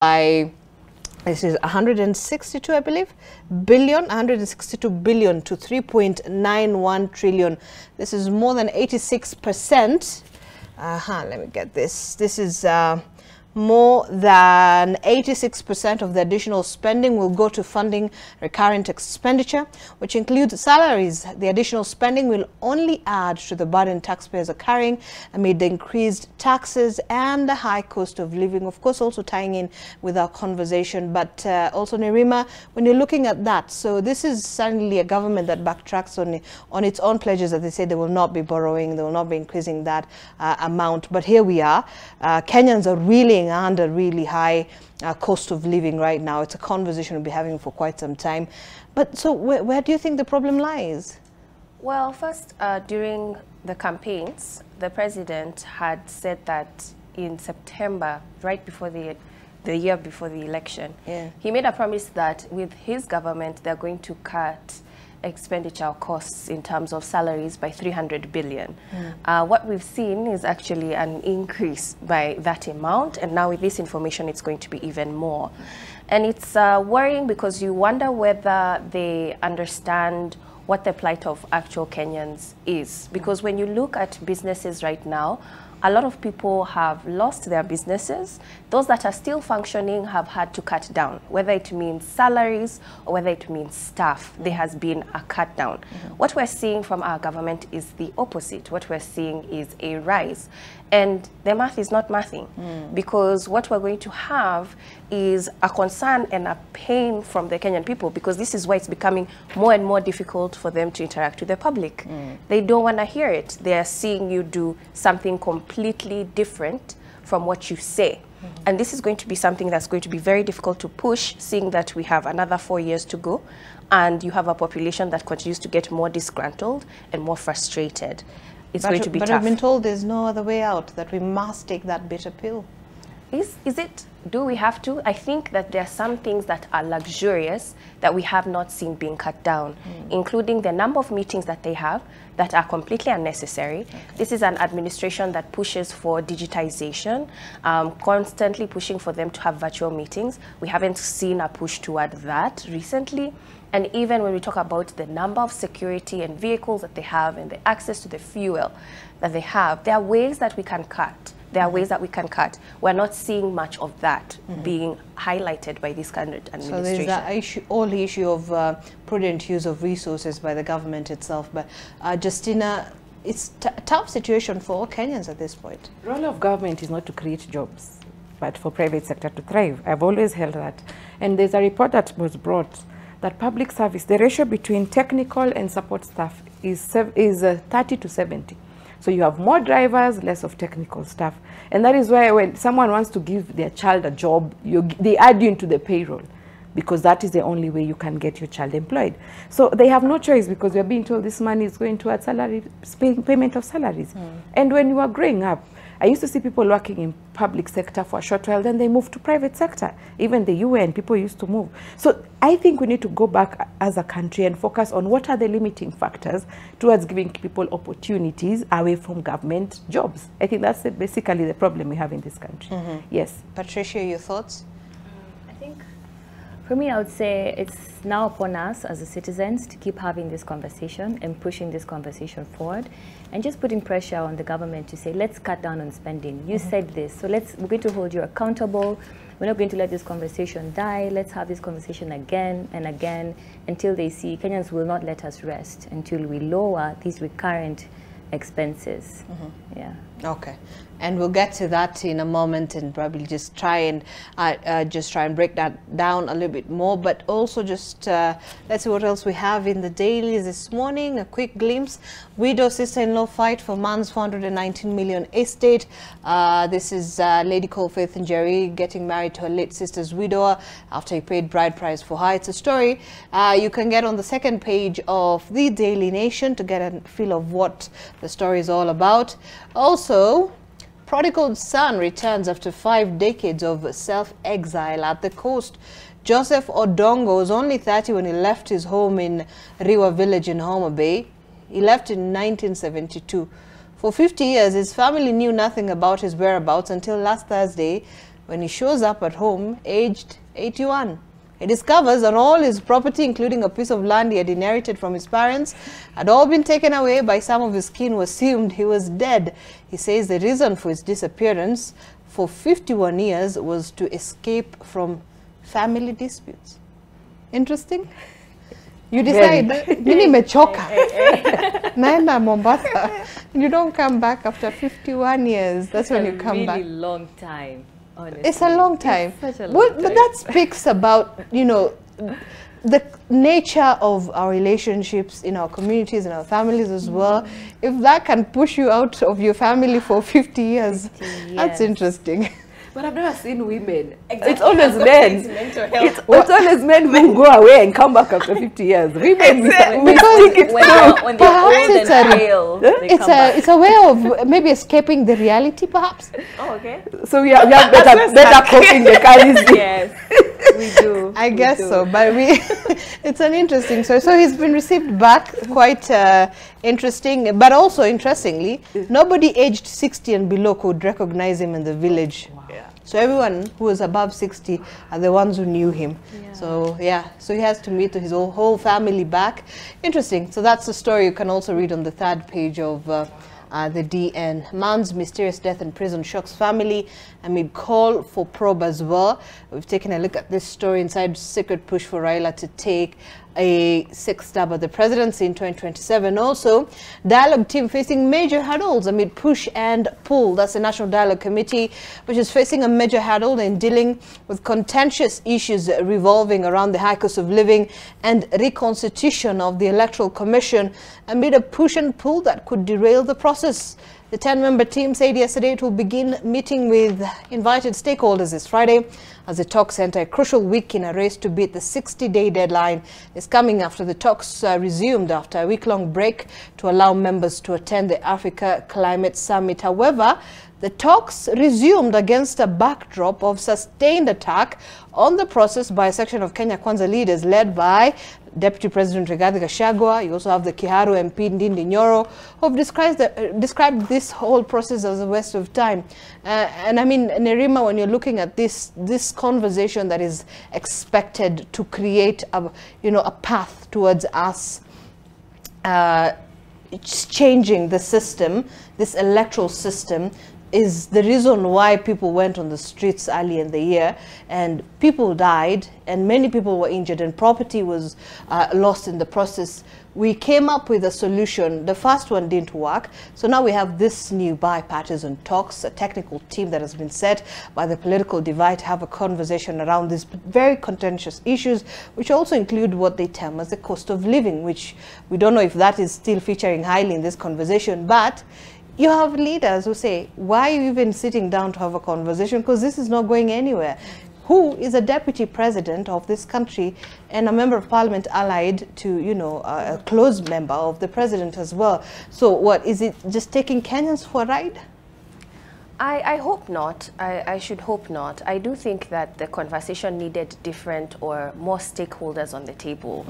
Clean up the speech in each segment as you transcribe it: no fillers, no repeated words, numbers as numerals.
by, this is 162, I believe, billion, 162 billion to 3.91 trillion. This is more than 86%. Let me get this. This is more than 86% of the additional spending will go to funding recurrent expenditure, which includes salaries. The additional spending will only add to the burden taxpayers are carrying amid the increased taxes and the high cost of living. Of course, also tying in with our conversation, but also Nerima, when you're looking at that, so this is suddenly a government that backtracks on its own pledges that they say they will not be borrowing, they will not be increasing that amount. But here we are. Kenyans are reeling under really high cost of living right now. It's a conversation we'll be having for quite some time. But so where do you think the problem lies? Well, first, during the campaigns, the president had said that in September, right before the year before the election, he made a promise that with his government, they're going to cut expenditure costs in terms of salaries by 300 billion. What we've seen is actually an increase by that amount, and now with this information it's going to be even more. And it's worrying because you wonder whether they understand what the plight of actual Kenyans is. Because when you look at businesses right now, a lot of people have lost their businesses. Those that are still functioning have had to cut down, whether it means salaries or whether it means staff. There has been a cut down. What we're seeing from our government is the opposite. What we're seeing is a rise. And the math is not mathing, because what we're going to have is a concern and a pain from the Kenyan people, because this is why it's becoming more and more difficult for them to interact with the public. They don't want to hear it. They are seeing you do something completely different from what you say. And this is going to be something that's going to be very difficult to push, seeing that we have another 4 years to go, and you have a population that continues to get more disgruntled and more frustrated. It's going to be tough. But I've been told there's no other way out, that we must take that bitter pill. Is it? Do we have to? I think that there are some things that are luxurious that we have not seen being cut down, including the number of meetings that they have that are completely unnecessary. This is an administration that pushes for digitization, constantly pushing for them to have virtual meetings. We haven't seen a push toward that recently. And even when we talk about the number of security and vehicles that they have and the access to the fuel that they have, there are ways that we can cut. There are ways that we can cut. We're not seeing much of that being highlighted by this current administration. So there's that whole issue of prudent use of resources by the government itself. But Justina, it's a tough situation for all Kenyans at this point. The role of government is not to create jobs, but for private sector to thrive. I've always held that. And there's a report that was brought that public service, the ratio between technical and support staff is 30 to 70. So you have more drivers, less of technical staff. And that is why when someone wants to give their child a job, they add you into the payroll, because that is the only way you can get your child employed. So they have no choice, because we are being told this money is going towards salary, payment of salaries. And when you were growing up, I used to see people working in public sector for a short while, then they moved to private sector. Even the UN, people used to move. So I think we need to go back as a country and focus on what are the limiting factors towards giving people opportunities away from government jobs. I think that's basically the problem we have in this country. Yes. Patricia, your thoughts? I think for me, I would say it's now upon us as the citizens to keep having this conversation and pushing this conversation forward, and just putting pressure on the government to say, let's cut down on spending. You said this, so we're going to hold you accountable. We're not going to let this conversation die. Let's have this conversation again and again until they see Kenyans will not let us rest until we lower these recurrent expenses. Yeah. Okay. And we'll get to that in a moment, and probably just try and break that down a little bit more. But also just let's see what else we have in the dailies this morning. A quick glimpse: widow sister-in-law fight for man's 419 million estate. This is a lady called Faith Njeri getting married to her late sister's widower after he paid bride price for her. It's a story you can get on the second page of the Daily Nation to get a feel of what the story is all about. Also, prodigal son returns after 5 decades of self-exile at the coast. Joseph Odongo was only 30 when he left his home in Riwa village in Homa Bay. He left in 1972. For 50 years, his family knew nothing about his whereabouts until last Thursday, when he shows up at home, aged 81. He discovers that all his property, including a piece of land he had inherited from his parents, had all been taken away by some of his kin who assumed he was dead. He says the reason for his disappearance for 51 years was to escape from family disputes. Interesting? You decide, mimi mechoka, naenda Mombasa, and you don't come back after 51 years. That's when you come back. It's a really long time, honestly. It's a long time. It's such a long time. But that speaks about, you know, the nature of our relationships in our communities and our families as well. If that can push you out of your family for 50 years, that's interesting. But I've never seen women. Exactly. It's always men. It's always men who go away and come back after 50 years. Women, we think it's when they're old and frail, it's a way of maybe escaping the reality, perhaps. Oh, okay. So we have better coping mechanism. Yes, we do. I guess so, but it's an interesting story. So he's been received back, quite interesting, but also interestingly, nobody aged 60 and below could recognize him in the village. Wow. Yeah. So everyone who was above 60 are the ones who knew him. Yeah. So yeah, so he has to meet his whole family back. Interesting. So that's the story you can also read on the 3rd page of the DN. Man's mysterious death in prison shocks family amid call for probe as well. We've taken a look at this story inside secret push for Raila to take a 6th stab at the presidency in 2027. Also, dialogue team facing major hurdles amid push and pull. That's the National Dialogue Committee, which is facing a major hurdle in dealing with contentious issues revolving around the high cost of living and reconstitution of the Electoral Commission amid a push and pull that could derail the process. The 10-member team said yesterday it will begin meeting with invited stakeholders this Friday as the talks enter a crucial week in a race to beat the 60-day deadline. It's coming after the talks resumed after a week-long break to allow members to attend the Africa Climate Summit. However, the talks resumed against a backdrop of sustained attack on the process by a section of Kenya Kwanza leaders led by Deputy President Rigathi Gachagua. You also have the Kiharu MP Ndindi Nyoro, who have described this whole process as a waste of time. And I mean, Nerima, when you're looking at this conversation that is expected to create a path towards us changing the system, this electoral system, is the reason why people went on the streets early in the year, and people died and many people were injured and property was lost in the process. We came up with a solution. The first one didn't work, so now we have this new bipartisan talks, a technical team that has been set by the political divide to have a conversation around these very contentious issues, which also include what they term as the cost of living, which we don't know if that is still featuring highly in this conversation. But you have leaders who say, why are you even sitting down to have a conversation? Because this is not going anywhere. Who is a deputy president of this country and a member of parliament allied to, a close member of the president as well? So what, is it just taking Kenyans for a ride? I hope not. I should hope not. I do think that the conversation needed different or more stakeholders on the table,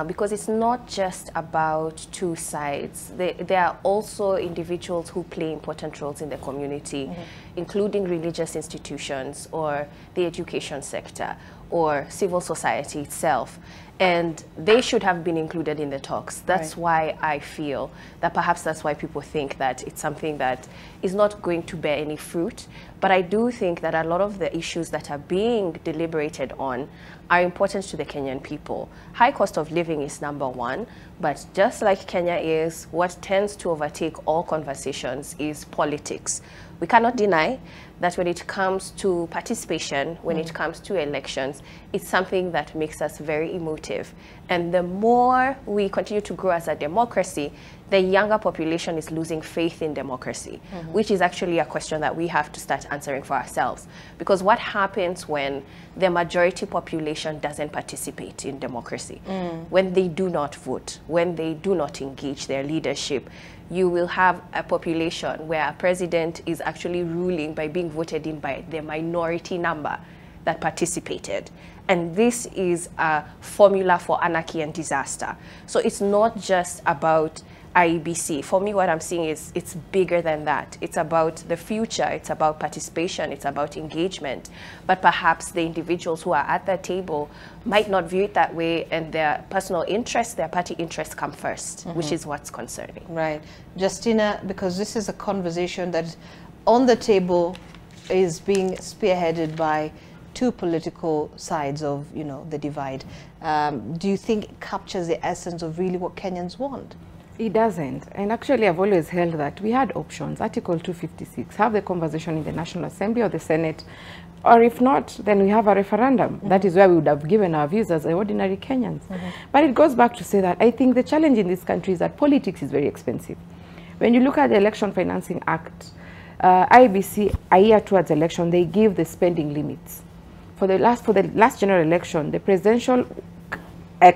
because it's not just about two sides. There are also individuals who play important roles in the community, including religious institutions or the education sector or civil society itself. And they should have been included in the talks. That's why I feel that perhaps that's why people think that it's something that is not going to bear any fruit. But I do think that a lot of the issues that are being deliberated on are important to the Kenyan people. High cost of living is number one, but just like Kenya is, what tends to overtake all conversations is politics. We cannot deny that when it comes to participation, when it comes to elections, it's something that makes us very emotive. And the more we continue to grow as a democracy, the younger population is losing faith in democracy, which is actually a question that we have to start answering for ourselves. Because what happens when the majority population doesn't participate in democracy? When they do not vote, when they do not engage their leadership, you will have a population where a president is actually ruling by being voted in by the minority number that participated. And this is a formula for anarchy and disaster. So it's not just about IEBC. For me, what I'm seeing is it's bigger than that. It's about the future, it's about participation, it's about engagement. But perhaps the individuals who are at that table might not view it that way, and their personal interests, their party interests come first, which is what's concerning. Right. Justina, because this is a conversation that on the table is being spearheaded by two political sides of, you know, the divide. Do you think it captures the essence of really what Kenyans want? It doesn't. And actually, I've always held that we had options. Article 256, have the conversation in the National Assembly or the Senate, or if not, then we have a referendum. That is where we would have given our views as ordinary Kenyans. But it goes back to say that I think the challenge in this country is that politics is very expensive. When you look at the Election Financing Act, IEBC, a year towards election, they give the spending limits. For the last general election, the presidential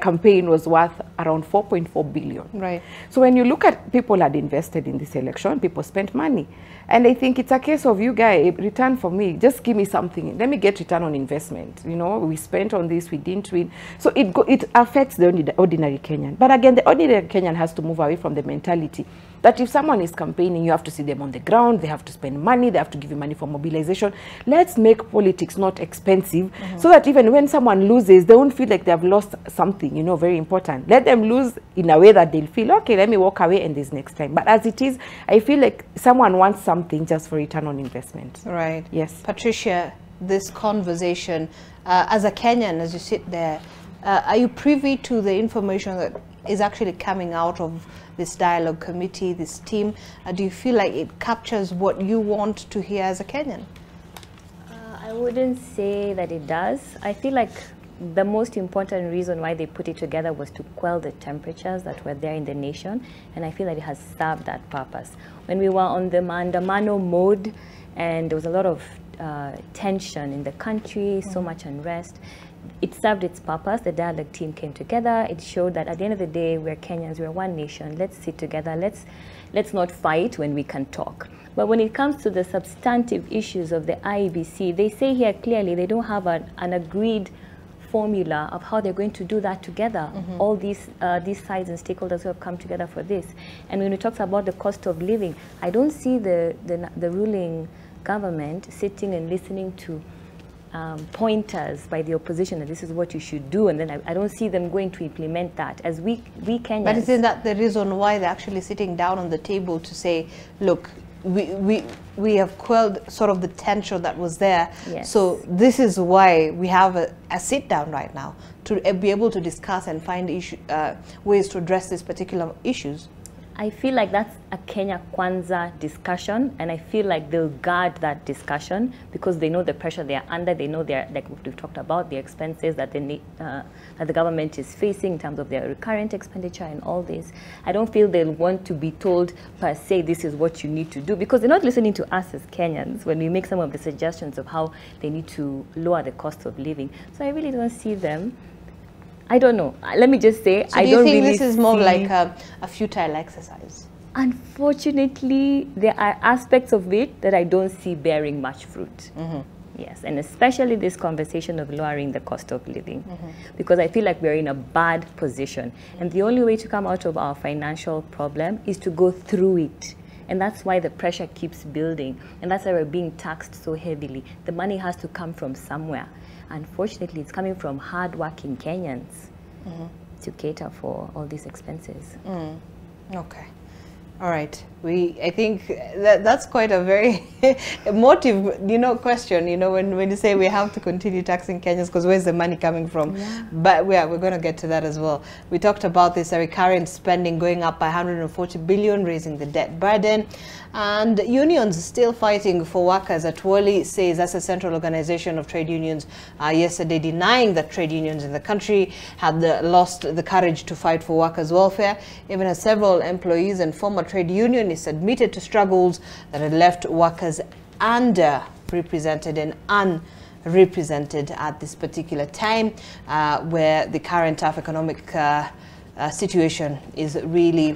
campaign was worth around 4.4 billion. Right. So when you look at people had invested in this election, people spent money. And I think it's a case of, you guys, return for me, just give me something. Let me get return on investment. You know, we spent on this, we didn't win. So it affects the ordinary Kenyan. But again, the ordinary Kenyan has to move away from the mentality that if someone is campaigning, you have to see them on the ground, they have to spend money, they have to give you money for mobilization. Let's make politics not expensive so that even when someone loses, they won't feel like they have lost something, you know, very important. Let them lose in a way that they'll feel, okay, let me walk away and this next time. But as it is, I feel like someone wants something just for return on investment. Right. Yes. Patricia, this conversation, as a Kenyan, as you sit there, are you privy to the information that is actually coming out of this dialogue committee, this team? Do you feel like it captures what you want to hear as a Kenyan? I wouldn't say that it does. I feel like the most important reason why they put it together was to quell the temperatures that were there in the nation, and I feel that it has served that purpose. When we were on the Mandamano mode and there was a lot of tension in the country, so much unrest, it served its purpose. The dialogue team came together. It showed that at the end of the day, we're Kenyans, we're one nation. Let's sit together. Let's not fight when we can talk. But when it comes to the substantive issues of the IEBC, they say here clearly they don't have an agreed formula of how they're going to do that together. All these sides and stakeholders who have come together for this. And when we talk about the cost of living, I don't see the ruling government sitting and listening to pointers by the opposition that this is what you should do, and then I don't see them going to implement that as we Kenyans. But isn't that the reason why they're actually sitting down on the table to say, look, we have quelled sort of the tension that was there. Yes. So this is why we have a sit down right now to be able to discuss and find ways to address these particular issues? I feel like that's a Kenya Kwanza discussion, and I feel like they'll guard that discussion because they know the pressure they're under. They know they're, like we've talked about, the expenses that that the government is facing in terms of their recurrent expenditure and all this. I don't feel they'll want to be told per se this is what you need to do, because they're not listening to us as Kenyans when we make some of the suggestions of how they need to lower the cost of living. So I really don't see them. I don't know. Let me just say, so I don't really see... do you think this is more like a futile exercise? Unfortunately, there are aspects of it that I don't see bearing much fruit. Yes, and especially this conversation of lowering the cost of living, because I feel like we're in a bad position. And the only way to come out of our financial problem is to go through it. And that's why the pressure keeps building. And that's why we're being taxed so heavily. The money has to come from somewhere. Unfortunately, it's coming from hard-working Kenyans to cater for all these expenses. Okay. All right. I think that's quite a very emotive, question, when you say we have to continue taxing Kenyans because where's the money coming from? Yeah. But we're going to get to that as well. We talked about this recurrent spending going up by 140 billion, raising the debt burden, and unions still fighting for workers. Atwoli says that's a central organization of trade unions yesterday denying that trade unions in the country had lost the courage to fight for workers' welfare, even as several employees and former trade unionists admitted to struggles that had left workers underrepresented and unrepresented at this particular time, where the current tough economic situation is really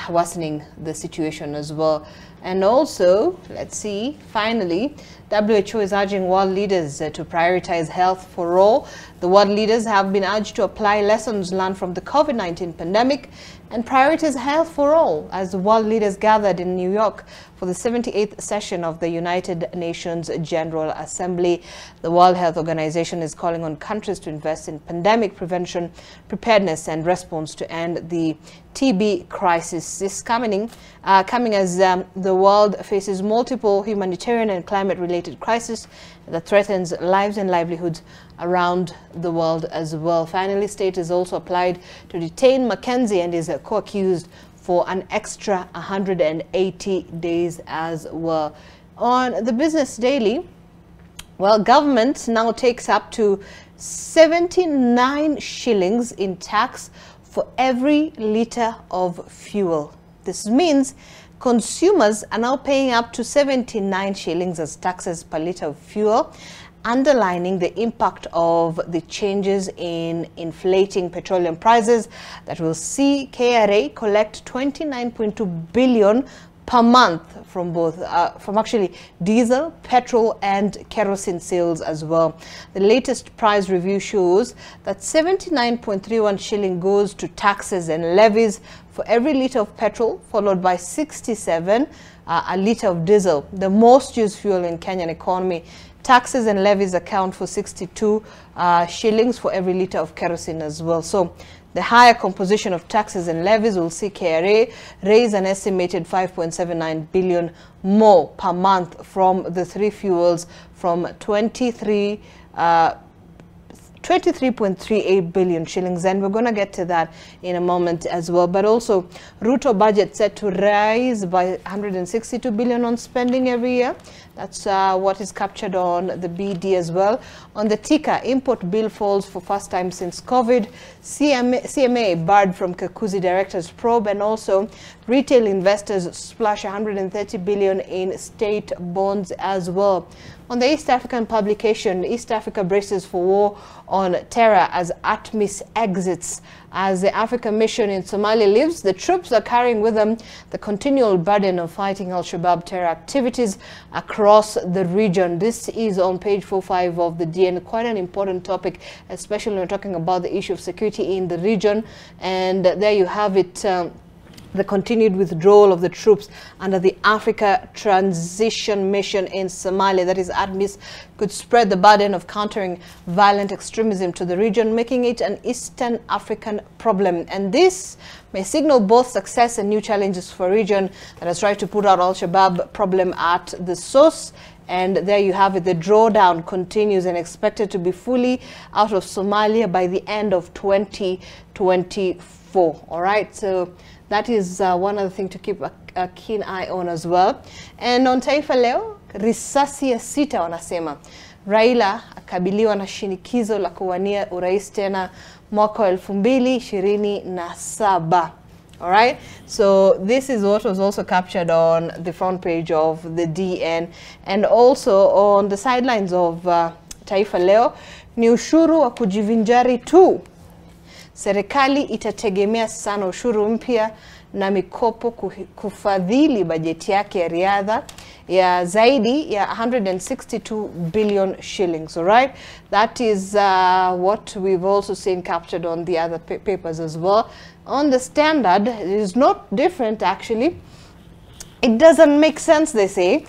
worsening the situation as well. And also, let's see, finally, WHO is urging world leaders to prioritize health for all. The world leaders have been urged to apply lessons learned from the COVID-19 pandemic and priorities health for all as the world leaders gathered in New York for the 78th session of the United Nations General Assembly. The World Health Organization is calling on countries to invest in pandemic prevention, preparedness and response to end the TB crisis. This coming as the world faces multiple humanitarian and climate-related crises that threatens lives and livelihoods around the world as well. Finally, state is also applied to detain Mackenzie and is co-accused for an extra 180 days as well. On the Business Daily, well, government now takes up to 79 shillings in tax for every litre of fuel. This means consumers are now paying up to 79 shillings as taxes per litre of fuel, underlining the impact of the changes in inflating petroleum prices that will see KRA collect 29.2 billion per month from both from actually diesel, petrol and kerosene sales as well. The latest price review shows that 79.31 shilling goes to taxes and levies for every litre of petrol, followed by 67 a litre of diesel, the most used fuel in Kenyan economy. Taxes and levies account for 62 shillings for every litre of kerosene as well. So the higher composition of taxes and levies will see KRA raise an estimated 5.79 billion more per month from the three fuels, from 23.38 billion shillings, and we're going to get to that in a moment as well. But also, Ruto budget set to rise by 162 billion on spending every year. That's what is captured on the BD as well. On the Tika, import bill falls for first time since COVID. CMA barred from Kakuzi director's probe, and also retail investors splash 130 billion in state bonds as well. On the East African publication, East Africa braces for war on terror as ATMIS exits. As the Africa mission in Somalia leaves, the troops are carrying with them the continual burden of fighting Al-Shabaab terror activities across the region. This is on page 45 of the DN. Quite an important topic, especially when we're talking about the issue of security in the region. And there you have it. The continued withdrawal of the troops under the Africa Transition Mission in Somalia, that is ATMIS, could spread the burden of countering violent extremism to the region, making it an Eastern African problem. And this may signal both success and new challenges for a region that has tried to put out Al-Shabaab problem at the source. And there you have it. The drawdown continues and expected to be fully out of Somalia by the end of 2024. All right, so that is one other thing to keep a keen eye on as well. And on Taifa Leo, risasi ya sita wanasema Raila akabiliwa na shinikizo la kuwania urais tena mwaka wa 2027. All right, so this is what was also captured on the front page of the DN, and also on the sidelines of Taifa Leo, ni ushuru wa kujivinjari tu. Serikali itategemea sana ushuru mpya na mikopo kufadhili bajeti yake ya riadha ya zaidi ya 162 billion shillings. All right, that is what we've also seen captured on the other papers as well. On the Standard, it is not different actually. It doesn't make sense, they say.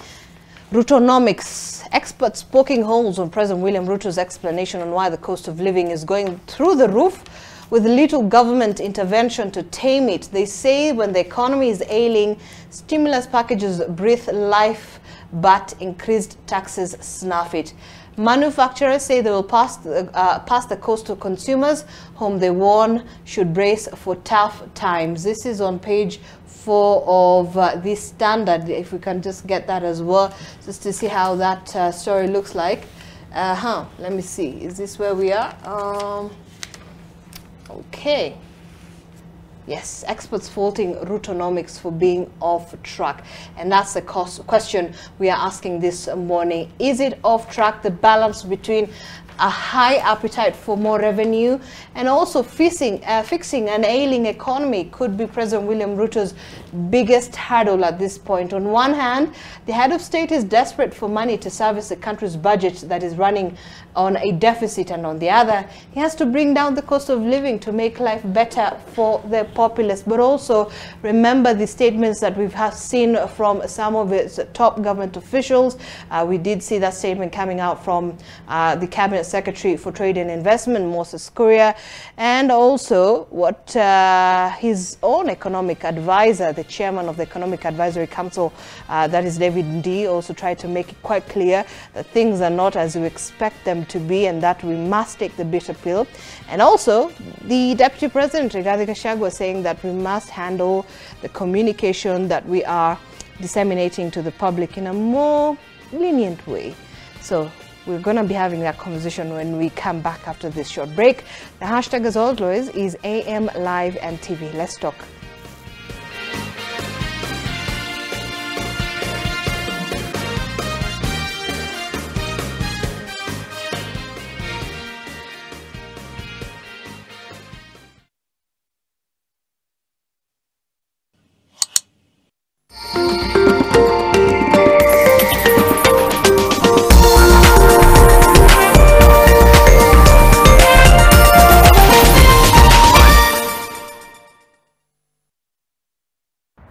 Rutonomics, experts poking holes on President William Ruto's explanation on why the cost of living is going through the roof with little government intervention to tame it. They say when the economy is ailing, stimulus packages breathe life, but increased taxes snuff it. Manufacturers say they will pass the cost to consumers, whom they warn should brace for tough times. This is on page 4 of the Standard, if we can just get that as well, just to see how that story looks like. Let me see. Is this where we are? Okay. Yes, experts faulting Rutonomics for being off track. And that's the question we are asking this morning. Is it off track, the balance between a high appetite for more revenue, and also fixing an ailing economy could be President William Ruto's biggest hurdle at this point. On one hand, the head of state is desperate for money to service the country's budget that is running on a deficit, and on the other, he has to bring down the cost of living to make life better for the populace. But also remember the statements that we've seen from some of its top government officials. We did see that statement coming out from the Cabinet Secretary for Trade and Investment, Moses Kuria, and also what his own economic advisor, the chairman of the Economic Advisory Council, that is David Ndii, also tried to make it quite clear that things are not as we expect them to be, and that we must take the bitter pill. And also the Deputy President Rigathi Gachagua saying that we must handle the communication that we are disseminating to the public in a more lenient way. So we're going to be having that conversation when we come back after this short break. The hashtag, as always, is AM Live and TV. Let's talk.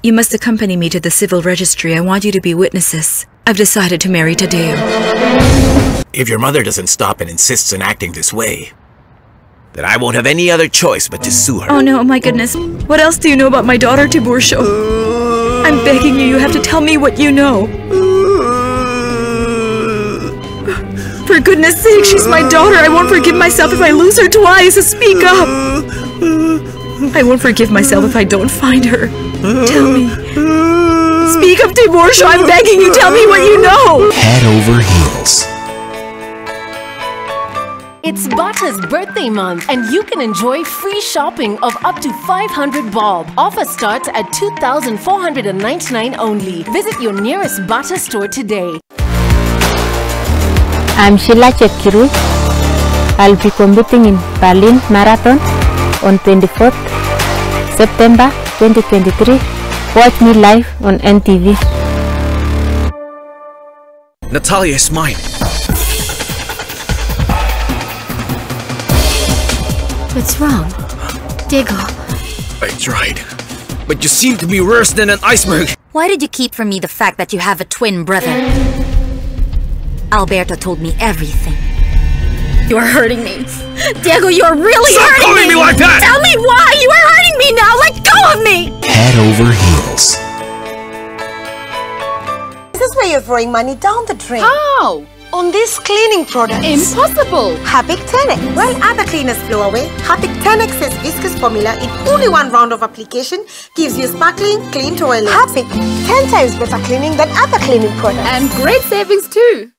You must accompany me to the civil registry. I want you to be witnesses. I've decided to marry Tadeo. If your mother doesn't stop and insists on acting this way, then I won't have any other choice but to sue her. Oh no, my goodness. What else do you know about my daughter, Tiborsho? I'm begging you, you have to tell me what you know. For goodness sake, she's my daughter. I won't forgive myself if I lose her twice. Speak up. I won't forgive myself if I don't find her. Tell me. Speak up, Tiborsho. I'm begging you. Tell me what you know. Head over heels. It's Bata's birthday month, and you can enjoy free shopping of up to 500 bob. Offer starts at 2,499 only. Visit your nearest Bata store today. I'm Sheila Chepkirui. I'll be competing in Berlin Marathon on 24th September 2023. Watch me live on NTV. Natalia is mine. What's wrong? Diego. I tried, but you seem to be worse than an iceberg. Why did you keep from me the fact that you have a twin brother? Alberto told me everything. You are hurting me. Diego, you are really Stop hurting calling me like that! Tell me why! You are hurting me now! Let go of me! Head over heels. Is this where you're throwing money down the drain? How? On these cleaning products? Impossible! Harpic 10X. While other cleaners flow away, Harpic 10X's viscous formula in only one round of application gives you sparkling, clean toilet. Harpic, 10 times better cleaning than other cleaning products. And great savings too!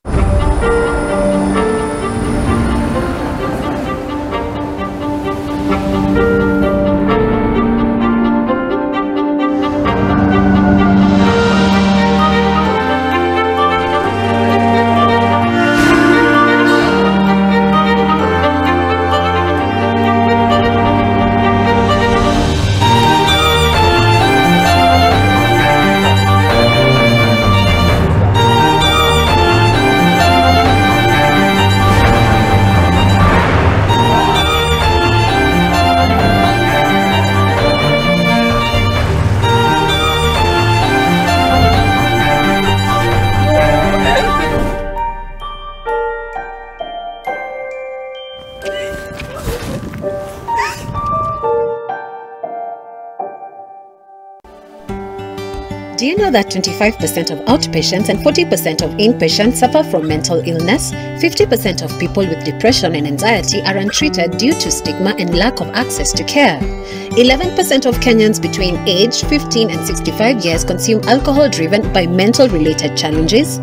Do you know that 25% of outpatients and 40% of inpatients suffer from mental illness? 50% of people with depression and anxiety are untreated due to stigma and lack of access to care. 11% of Kenyans between age 15 and 65 years consume alcohol driven by mental-related challenges.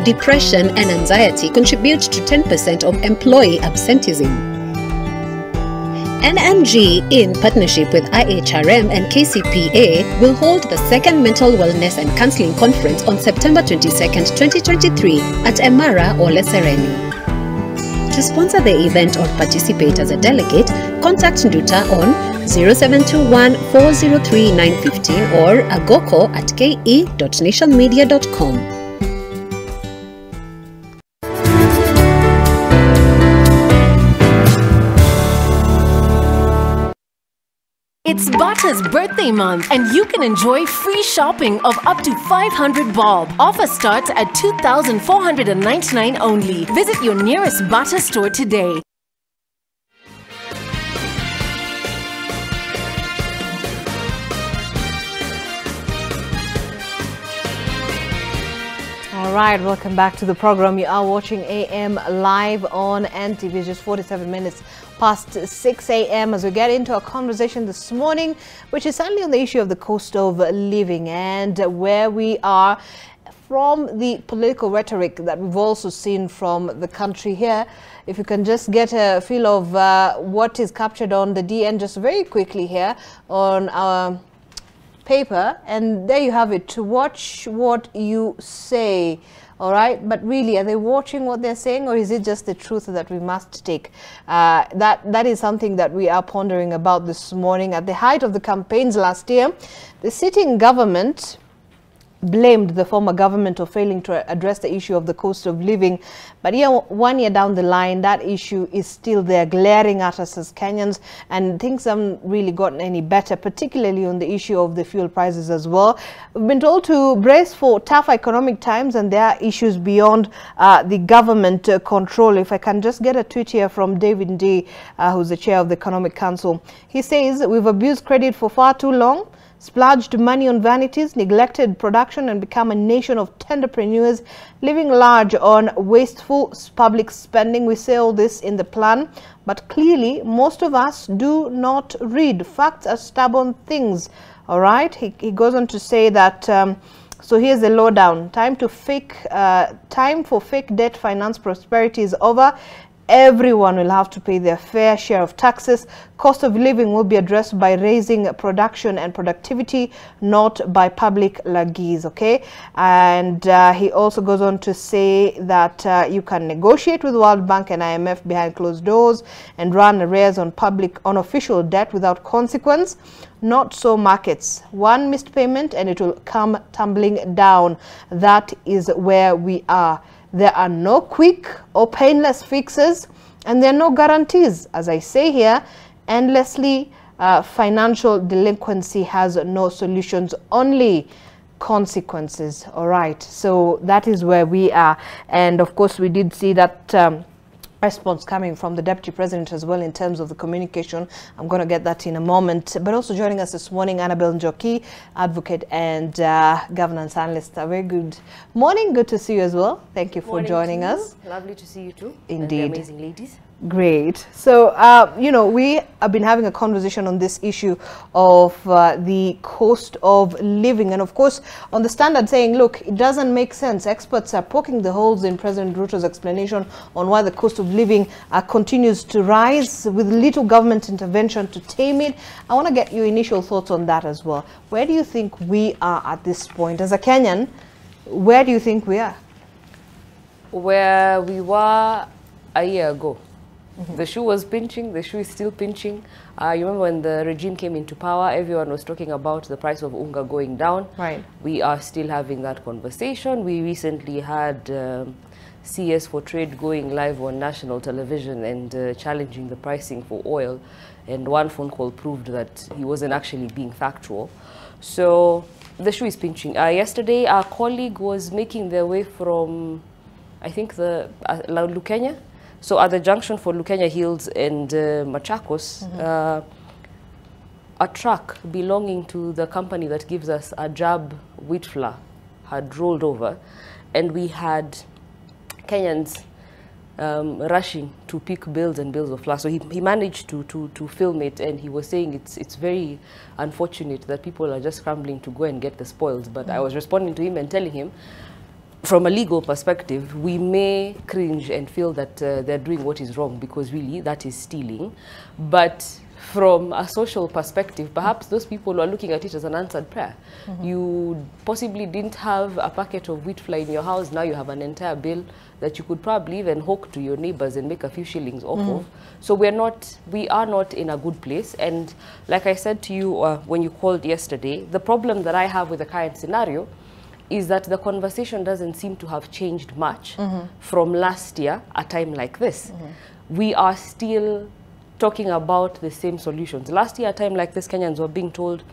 Depression and anxiety contribute to 10% of employee absenteeism. NMG, in partnership with IHRM and KCPA, will hold the second Mental Wellness and Counseling Conference on September 22nd, 2023 at Emara Ole Sereni. To sponsor the event or participate as a delegate, contact Nduta on 0721 403 915 or agoko@ke.nationmedia.com. It's Butta's birthday month, and you can enjoy free shopping of up to 500 bob. Offer starts at 2,499 only. Visit your nearest Butta store today. All right, welcome back to the program. You are watching AM live on NTV. Just 47 minutes past 6 a.m. as we get into a conversation this morning, which is certainly on the issue of the cost of living and where we are from the political rhetoric that we've also seen from the country here. If you can just get a feel of what is captured on the DN just very quickly here on our paper, and there you have it. To watch what you say. All right, but really, are they watching what they're saying, or is it just the truth that we must take? That is something that we are pondering about this morning. At the height of the campaigns last year, the sitting government blamed the former government of failing to address the issue of the cost of living. But here, 1 year down the line, that issue is still there, glaring at us as Kenyans, and things haven't really gotten any better, particularly on the issue of the fuel prices as well. We've been told to brace for tough economic times, and there are issues beyond the government control. If I can just get a tweet here from David D, who's the chair of the Economic Council. He says, "We've abused credit for far too long, splurged money on vanities, neglected production, and become a nation of tenderpreneurs, living large on wasteful public spending. We say all this in the plan, but clearly most of us do not read. Facts are stubborn things." All right. He goes on to say that, so here's the lowdown. Time for fake debt finance prosperity is over. Everyone will have to pay their fair share of taxes. Cost of living will be addressed by raising production and productivity, not by public levies, okay? And he also goes on to say that you can negotiate with World Bank and IMF behind closed doors and run arrears on official debt without consequence. Not so markets. One missed payment and it will come tumbling down. That is where we are. There are no quick or painless fixes, and there are no guarantees. As I say here, endlessly, financial delinquency has no solutions, only consequences. All right, so that is where we are. And of course, we did see that response coming from the Deputy President as well in terms of the communication. I'm going to get that in a moment. But also joining us this morning, Annabelle Njoki, advocate and governance analyst. A very good morning. Good to see you as well. Thank you for joining us. Lovely to see you too. Indeed. And the amazing ladies. Great. So, you know, we have been having a conversation on this issue of the cost of living. And of course, on the standard saying, look, it doesn't make sense. Experts are poking the holes in President Ruto's explanation on why the cost of living continues to rise with little government intervention to tame it. I want to get your initial thoughts on that as well. Where do you think we are at this point? As a Kenyan, where do you think we are? Where we were a year ago. The shoe was pinching, the shoe is still pinching. You remember when the regime came into power, everyone was talking about the price of unga going down. Right. We are still having that conversation. We recently had CS for Trade going live on national television and challenging the pricing for oil. And one phone call proved that he wasn't actually being factual. So the shoe is pinching. Yesterday, our colleague was making their way from, I think, the Lukenya. So at the junction for Lukenya Hills and Machakos, a truck belonging to the company that gives us a Jab wheat flour had rolled over, and we had Kenyans rushing to pick bales and bales of flour. So he managed to film it, and he was saying it's very unfortunate that people are just scrambling to go and get the spoils. But I was responding to him and telling him, from a legal perspective, we may cringe and feel that they're doing what is wrong because really that is stealing. But from a social perspective, perhaps those people who are looking at it as an answered prayer. You possibly didn't have a packet of wheat flour in your house, now you have an entire bill that you could probably even hawk to your neighbors and make a few shillings off of. So we are not in a good place. And like I said to you when you called yesterday, the problem that I have with the current scenario is that the conversation doesn't seem to have changed much from last year, a time like this. We are still talking about the same solutions. Last year, a time like this, Kenyans were being told,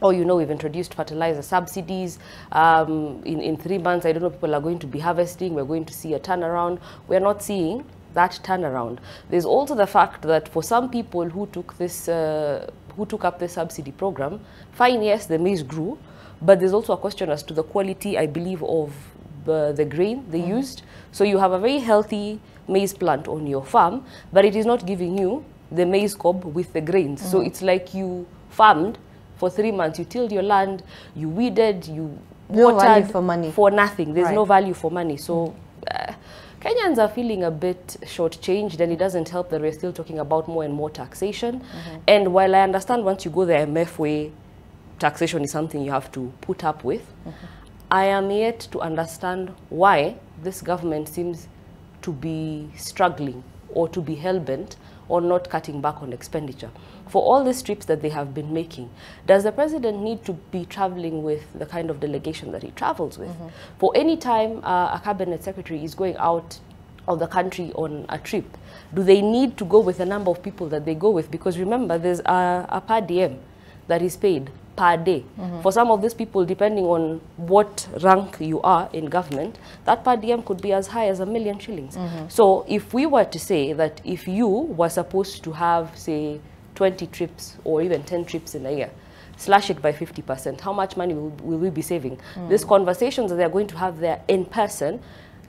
oh, you know, we've introduced fertilizer subsidies. In 3 months, I don't know, people are going to be harvesting. We're going to see a turnaround. We're not seeing that turnaround. There's also the fact that for some people who took this, who took up this subsidy program, fine, yes, the maize grew, but there's also a question as to the quality, I believe, of the grain they used. So you have a very healthy maize plant on your farm, but it is not giving you the maize cob with the grains. So it's like you farmed for 3 months, you tilled your land, you weeded, you watered for money. For nothing. There's no value for money. So Kenyans are feeling a bit shortchanged, and it doesn't help that we're still talking about more and more taxation. And while I understand once you go the MF way, taxation is something you have to put up with, I am yet to understand why this government seems to be struggling or to be hell-bent on not cutting back on expenditure. For all these trips that they have been making, does the president need to be traveling with the kind of delegation that he travels with? For any time a cabinet secretary is going out of the country on a trip, do they need to go with the number of people that they go with? Because remember, there's a per diem that is paid per day. For some of these people, depending on what rank you are in government, that per diem could be as high as 1 million shillings. So if we were to say that if you were supposed to have, say, 20 trips or even 10 trips in a year, slash it by 50%, how much money will we be saving? These conversations that they're going to have there in person,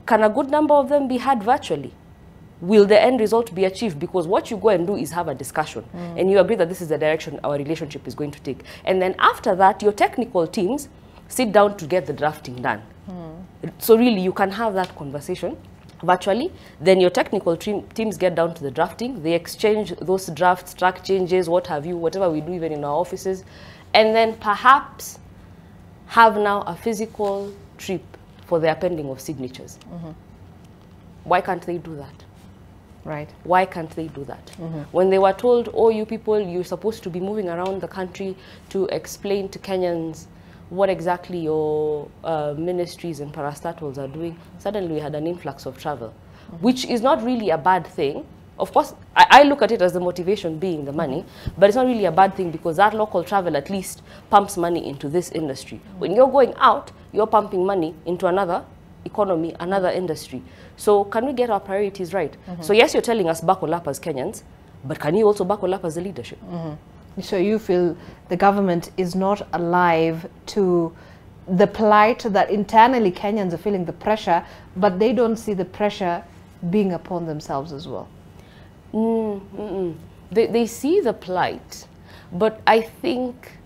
can a good number of them be had virtually? Will the end result be achieved? Because what you go and do is have a discussion and you agree that this is the direction our relationship is going to take. And then after that, your technical teams sit down to get the drafting done. So really, you can have that conversation virtually. Then your technical teams get down to the drafting. They exchange those drafts, track changes, what have you, whatever we do even in our offices. And then perhaps have now a physical trip for the appending of signatures. Why can't they do that? Right. Why can't they do that? When they were told, oh, you people, you're supposed to be moving around the country to explain to Kenyans what exactly your ministries and parastatals are doing, suddenly we had an influx of travel, which is not really a bad thing. Of course, I look at it as the motivation being the money, but it's not really a bad thing because that local travel at least pumps money into this industry. When you're going out, you're pumping money into another economy, another industry. So can we get our priorities right? So yes, you're telling us buckle up as Kenyans, but can you also buckle up as the leadership? So you feel the government is not alive to the plight that internally Kenyans are feeling the pressure, but they don't see the pressure being upon themselves as well? They see the plight, but I think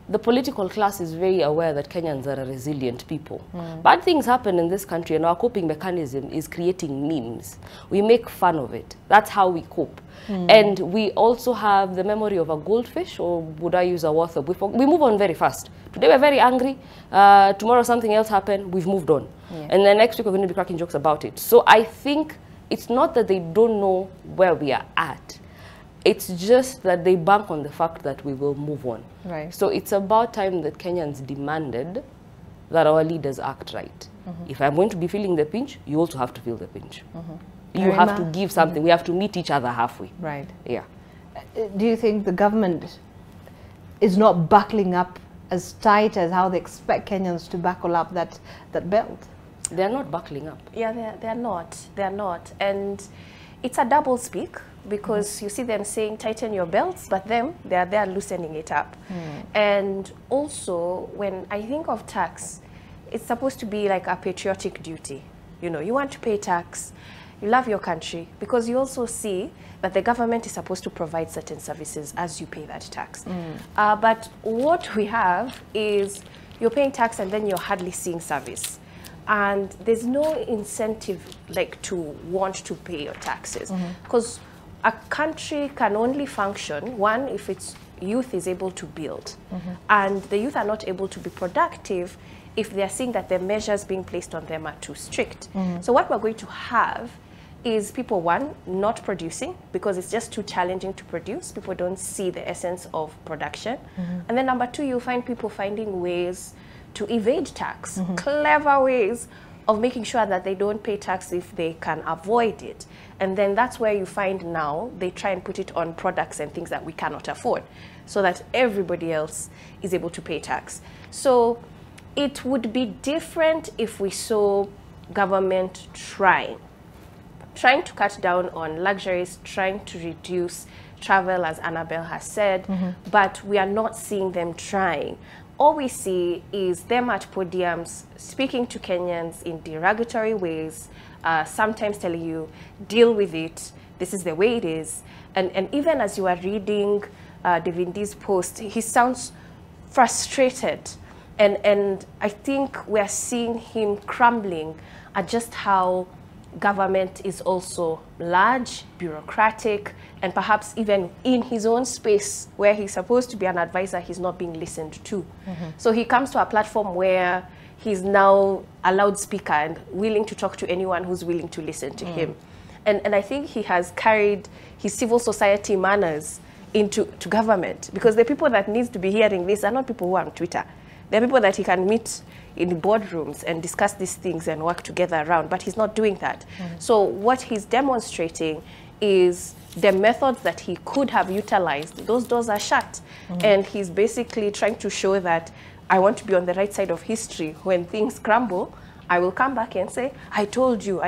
the political class is very aware that Kenyans are a resilient people. Bad things happen in this country and our coping mechanism is creating memes. We make fun of it. That's how we cope. And we also have the memory of a goldfish, or would I use a water? We move on very fast. Today we're very angry. Tomorrow something else happened. We've moved on. And then next week we're going to be cracking jokes about it. So I think it's not that they don't know where we are at. It's just that they bank on the fact that we will move on. Right. So it's about time that Kenyans demanded that our leaders act right. If I'm going to be feeling the pinch, you also have to feel the pinch. You have to give something. We have to meet each other halfway. Right. Yeah. Do you think the government is not buckling up as tight as how they expect Kenyans to buckle up that belt? They're not buckling up. Yeah, they're not. They're not. And it's a double speak, because you see them saying tighten your belts, but them, they're loosening it up. And also, when I think of tax, it's supposed to be like a patriotic duty. You know, you want to pay tax, you love your country, because you also see that the government is supposed to provide certain services as you pay that tax. But what we have is you're paying tax and then you're hardly seeing service. and there's no incentive like to want to pay your taxes, because a country can only function, one, if its youth is able to build, and the youth are not able to be productive if they're seeing that the measures being placed on them are too strict. So what we're going to have is people, one, not producing because it's just too challenging to produce. People don't see the essence of production. And then number two, you'll find people finding ways to evade tax, clever ways of making sure that they don't pay tax if they can avoid it. And then that's where you find now they try and put it on products and things that we cannot afford so that everybody else is able to pay tax. So it would be different if we saw government trying to cut down on luxuries, trying to reduce travel, as Annabelle has said, but we are not seeing them trying. All we see is them at podiums speaking to Kenyans in derogatory ways, sometimes telling you, deal with it, this is the way it is. And even as you are reading Devindi's post, he sounds frustrated. And I think we're seeing him crumbling at just how government is also large, bureaucratic, and perhaps even in his own space where he's supposed to be an advisor, he's not being listened to. So he comes to a platform where he's now a loudspeaker and willing to talk to anyone who's willing to listen to him. And I think he has carried his civil society manners into government, because the people that needs to be hearing this are not people who are on Twitter. They're people that he can meet in the boardrooms and discuss these things and work together around, but he's not doing that. So what he's demonstrating is the methods that he could have utilized. Those doors are shut. And he's basically trying to show that I want to be on the right side of history. When things crumble, I will come back and say, I told you,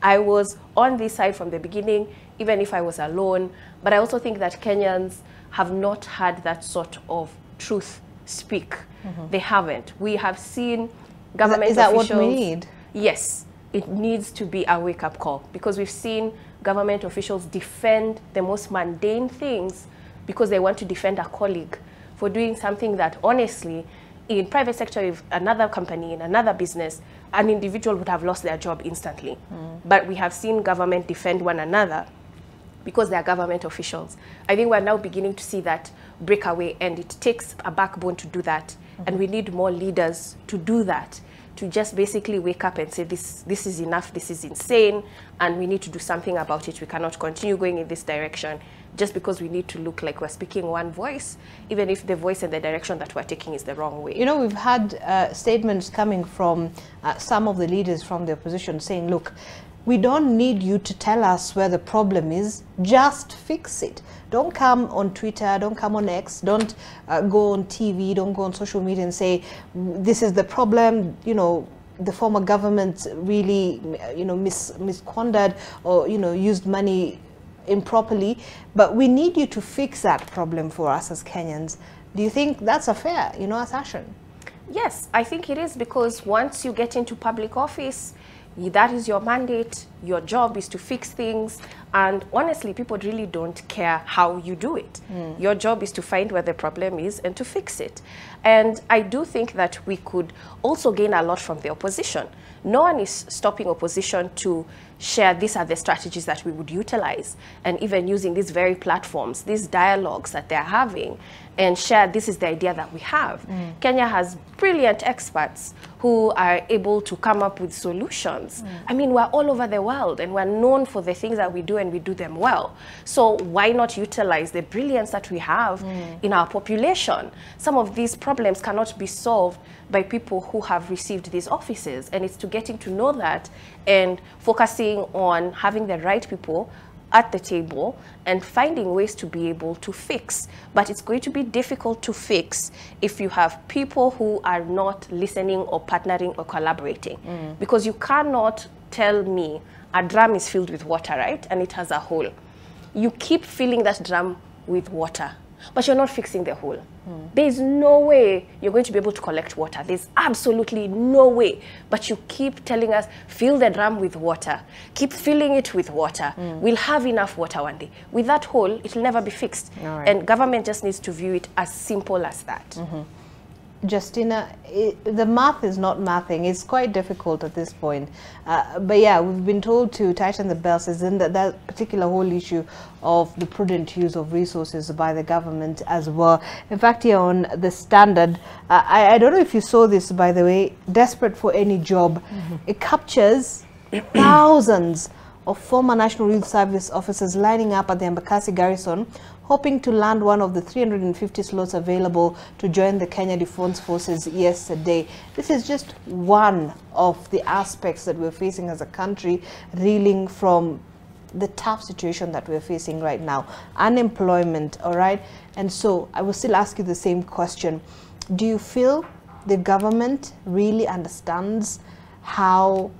I was on this side from the beginning, even if I was alone. But I also think that Kenyans have not had that sort of truth speak. They haven't. We have seen government officials. Is that what we need? Yes, it needs to be a wake-up call, because we've seen government officials defend the most mundane things because they want to defend a colleague for doing something that, honestly, in private sector, if another company, in another business, an individual would have lost their job instantly. But we have seen government defend one another because they are government officials. I think we're now beginning to see that breakaway, and it takes a backbone to do that. And we need more leaders to do that, to just basically wake up and say, this is enough, this is insane, and we need to do something about it. We cannot continue going in this direction just because we need to look like we're speaking one voice, even if the voice and the direction that we're taking is the wrong way. You know, we've had statements coming from some of the leaders from the opposition saying, look, we don't need you to tell us where the problem is, just fix it. Don't come on Twitter, don't come on X, don't go on TV, don't go on social media and say, this is the problem, you know, the former government really, you know, misconduct or, you know, used money improperly. But we need you to fix that problem for us as Kenyans. Do you think that's a fair, you know, assertion? Yes, I think it is, because once you get into public office, that is your mandate. Your job is to fix things. And honestly, people really don't care how you do it. Your job is to find where the problem is and to fix it. And I do think that we could also gain a lot from the opposition. No one is stopping opposition to share, these are the strategies that we would utilize, and even using these very platforms, these dialogues that they're having, and share, this is the idea that we have. Kenya has brilliant experts who are able to come up with solutions. I mean, we're all over the world, and we're known for the things that we do, and we do them well. So why not utilize the brilliance that we have in our population? Some of these problems cannot be solved by people who have received these offices, and it's to getting to know that and focusing on having the right people at the table and finding ways to be able to fix. But it's going to be difficult to fix if you have people who are not listening or partnering or collaborating. Because you cannot tell me a drum is filled with water, right? And it has a hole. You keep filling that drum with water, but you're not fixing the hole. There's no way you're going to be able to collect water. There's absolutely no way. But you keep telling us, fill the drum with water. Keep filling it with water. We'll have enough water one day. With that hole, it'll never be fixed. And government just needs to view it as simple as that. Justina, the math is not mathing. It's quite difficult at this point. But yeah, we've been told to tighten the belts, as in that particular whole issue of the prudent use of resources by the government as well. In fact, here on the Standard, I don't know if you saw this, by the way, Desperate for Any Job. It captures thousands of former National Youth Service officers lining up at the Embakasi garrison, hoping to land one of the 350 slots available to join the Kenya Defence Forces yesterday. This is just one of the aspects that we're facing as a country, reeling from the tough situation that we're facing right now. Unemployment, all right? And so I will still ask you the same question. Do you feel the government really understands how,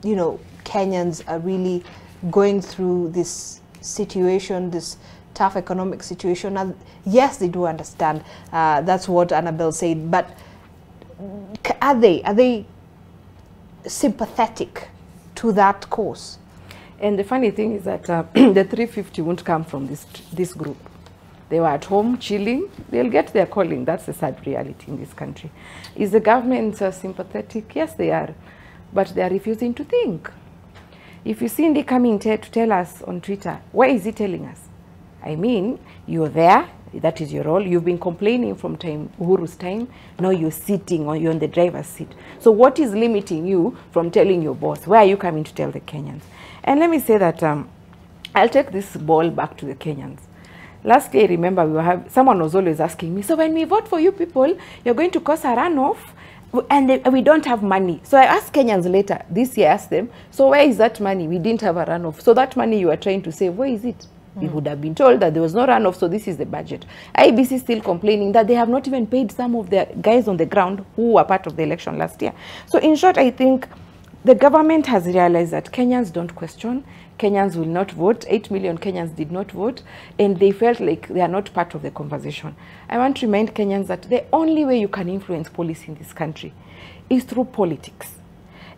you know, Kenyans are really going through this situation, this tough economic situation? And yes, they do understand. That's what Annabelle said. But are they sympathetic to that cause? And the funny thing is that the 350 won't come from this group. They were at home chilling. They'll get their calling. That's the sad reality in this country. Is the government sympathetic? Yes, they are. But they are refusing to think. If you see Ndi coming to tell us on Twitter, what is he telling us? I mean, you're there, that is your role. You've been complaining from Uhuru's time. Now you're sitting or you're on the driver's seat. So what is limiting you from telling your boss? Where are you coming to tell the Kenyans? And let me say that I'll take this ball back to the Kenyans. Last year, remember, someone was always asking me, so when we vote for you people, you're going to cause a runoff? And we don't have money. So I asked Kenyans later, this year I asked them, so where is that money? We didn't have a runoff. So that money you are trying to save, where is it? We would have been told that there was no runoff, so this is the budget. IBC still complaining that they have not even paid some of their guys on the ground who were part of the election last year. So in short, I think the government has realized that Kenyans don't question. Kenyans will not vote. 8 million Kenyans did not vote, and they felt like they are not part of the conversation. I want to remind Kenyans that the only way you can influence policy in this country is through politics,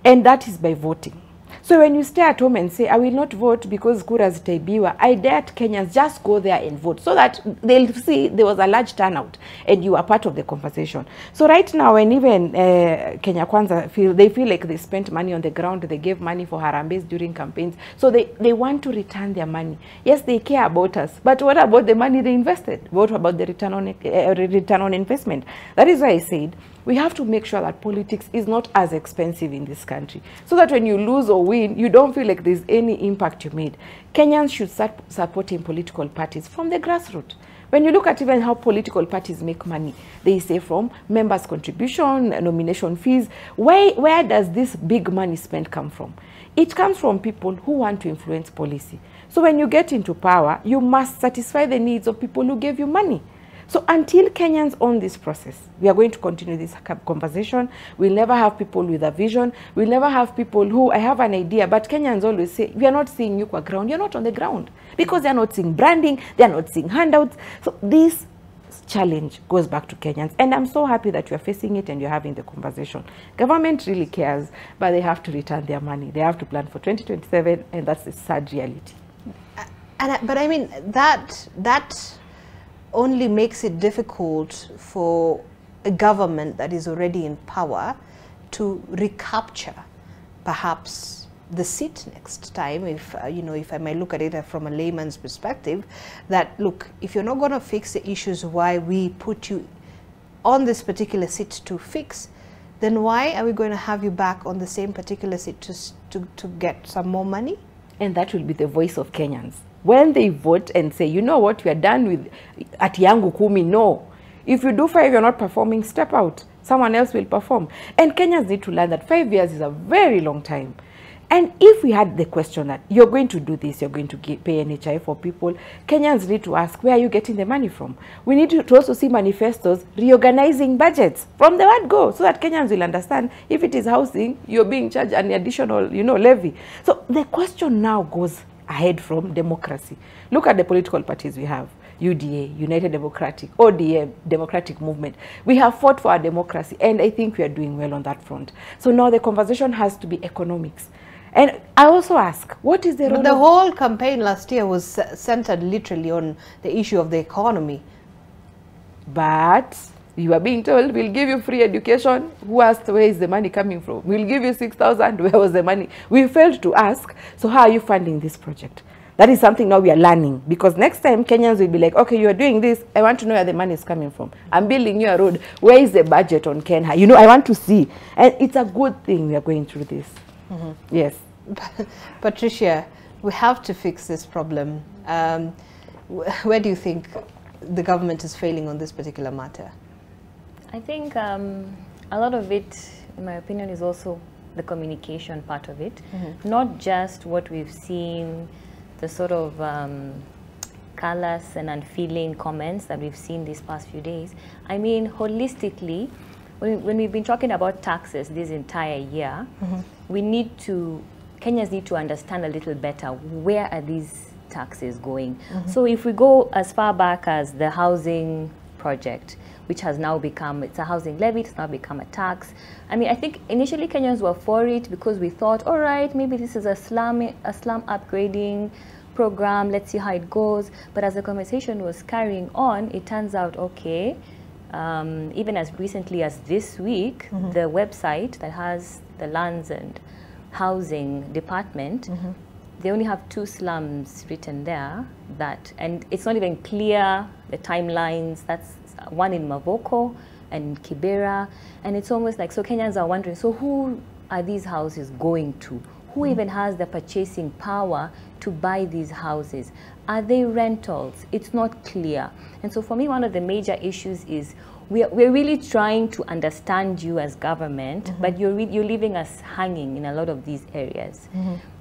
and that is by voting. So when you stay at home and say, I will not vote because kura zitaibiwa, I dare Kenyans just go there and vote so that they'll see there was a large turnout and you are part of the conversation. So right now, when even Kenya Kwanza they feel like they spent money on the ground, they gave money for harambes during campaigns. So they want to return their money. Yes, they care about us, but what about the money they invested? What about the return on investment? That is why I said, we have to make sure that politics is not as expensive in this country, so that when you lose or win, you don't feel like there's any impact you made. Kenyans should start supporting political parties from the grassroots. When you look at even how political parties make money, they say from members' contribution, nomination fees. Where does this big money spent come from? It comes from people who want to influence policy. So when you get into power, you must satisfy the needs of people who gave you money. So until Kenyans own this process, we are going to continue this conversation. We'll never have people with a vision. We'll never have people who, I have an idea, but Kenyans always say, we are not seeing you on ground. You're not on the ground. Because they're not seeing branding, they're not seeing handouts. So this challenge goes back to Kenyans. And I'm so happy that you're facing it and you're having the conversation. Government really cares, but they have to return their money. They have to plan for 2027, and that's the sad reality. But I mean, that only makes it difficult for a government that is already in power to recapture perhaps the seat next time, if if I may look at it from a layman's perspective, that look, if you're not going to fix the issues why we put you on this particular seat to fix, then why are we going to have you back on the same particular seat to get some more money? And that will be the voice of Kenyans. When they vote and say, you know what, we are done with at yangu kumi, no. If you do 5, you're not performing, step out. Someone else will perform. And Kenyans need to learn that 5 years is a very long time. And if we had the question that you're going to do this, you're going to pay NHI for people, Kenyans need to ask, where are you getting the money from? We need to also see manifestos reorganizing budgets from the word go, so that Kenyans will understand if it is housing, you're being charged an additional, levy. So the question now goes ahead from democracy. Look at the political parties we have. UDA, United Democratic, ODM, Democratic Movement. We have fought for our democracy, and I think we are doing well on that front. So now the conversation has to be economics. And I also ask, what is the role? The whole campaign last year was centered literally on the issue of the economy. But You are being told, we'll give you free education. Who asked, where is the money coming from? We'll give you 6,000, where was the money? We failed to ask, so how are you funding this project? That is something now we are learning, because next time Kenyans will be like, okay, you are doing this, I want to know where the money is coming from. I'm building you a road. Where is the budget on Kenya? You know, I want to see. And it's a good thing we are going through this. Yes. Patricia, we have to fix this problem. Where do you think the government is failing on this particular matter? I think a lot of it, in my opinion, is also the communication part of it. Not just what we've seen, the sort of callous and unfeeling comments that we've seen these past few days. I mean, holistically, when we've been talking about taxes this entire year, Kenyans need to understand a little better, where are these taxes going? So if we go as far back as the housing project, which has now become, it's a housing levy, it's now become a tax. I mean, I think initially Kenyans were for it because we thought, all right, maybe this is a slum upgrading program, let's see how it goes. But as the conversation was carrying on, it turns out, okay, even as recently as this week, the website that has the lands and housing department, they only have 2 slums written there, and it's not even clear the timelines. That's one in Mavoko and Kibera, and it's almost like, so Kenyans are wondering, so who are these houses going to? Who even has the purchasing power to buy these houses? Are they rentals? It's not clear. And so for me, one of the major issues is we're really trying to understand you as government, but you're leaving us hanging in a lot of these areas.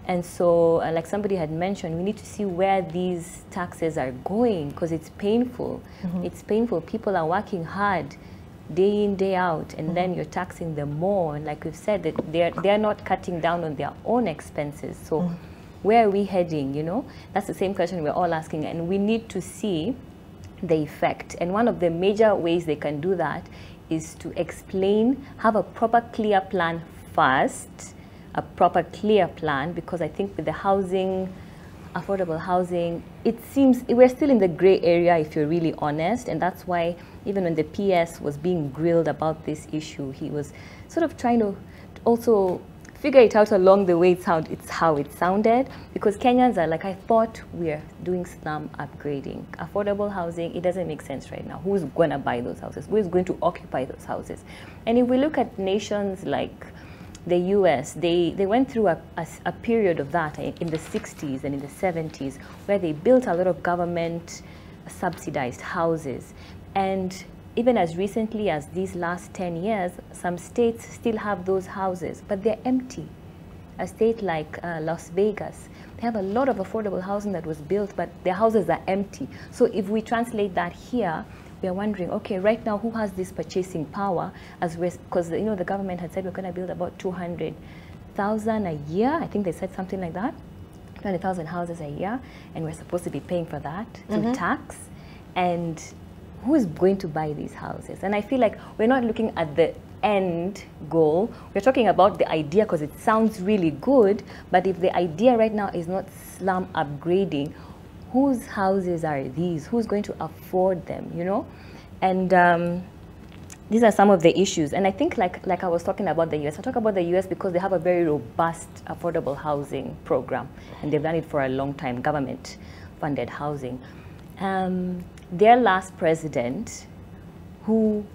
And so, like somebody had mentioned, we need to see where these taxes are going, because it's painful. It's painful. People are working hard day in, day out, and then you're taxing them more. And like we've said, that they're not cutting down on their own expenses. So where are we heading, you know? That's the same question we're all asking, and we need to see the effect. And one of the major ways they can do that is to explain, have a proper, clear plan first, a proper, clear plan, because I think with the housing, affordable housing, it seems we're still in the gray area, if you're really honest. And that's why even when the PS was being grilled about this issue, he was sort of trying to also figure it out along the way. It's how it sounded, because Kenyans are like, I thought we're doing slum upgrading. Affordable housing, it doesn't make sense right now. Who's going to buy those houses? Who is going to occupy those houses? And if we look at nations like the US, they went through a period of that in the 60s and in the 70s, where they built a lot of government subsidized houses. And even as recently as these last 10 years, some states still have those houses, but they're empty. A state like Las Vegas, they have a lot of affordable housing that was built, but their houses are empty. So if we translate that here, we are wondering, okay, right now, who has this purchasing power? Because you know, the government had said we're going to build about 200,000 a year. I think they said something like that, 200,000 houses a year, and we're supposed to be paying for that through tax. And who is going to buy these houses? And I feel like we're not looking at the end goal. We're talking about the idea because it sounds really good, but if the idea right now is not slum upgrading, whose houses are these? Who's going to afford them, you know? And these are some of the issues. And I think like I was talking about the US, I talk about the US because they have a very robust affordable housing program, and they've done it for a long time, government-funded housing. Their last president, who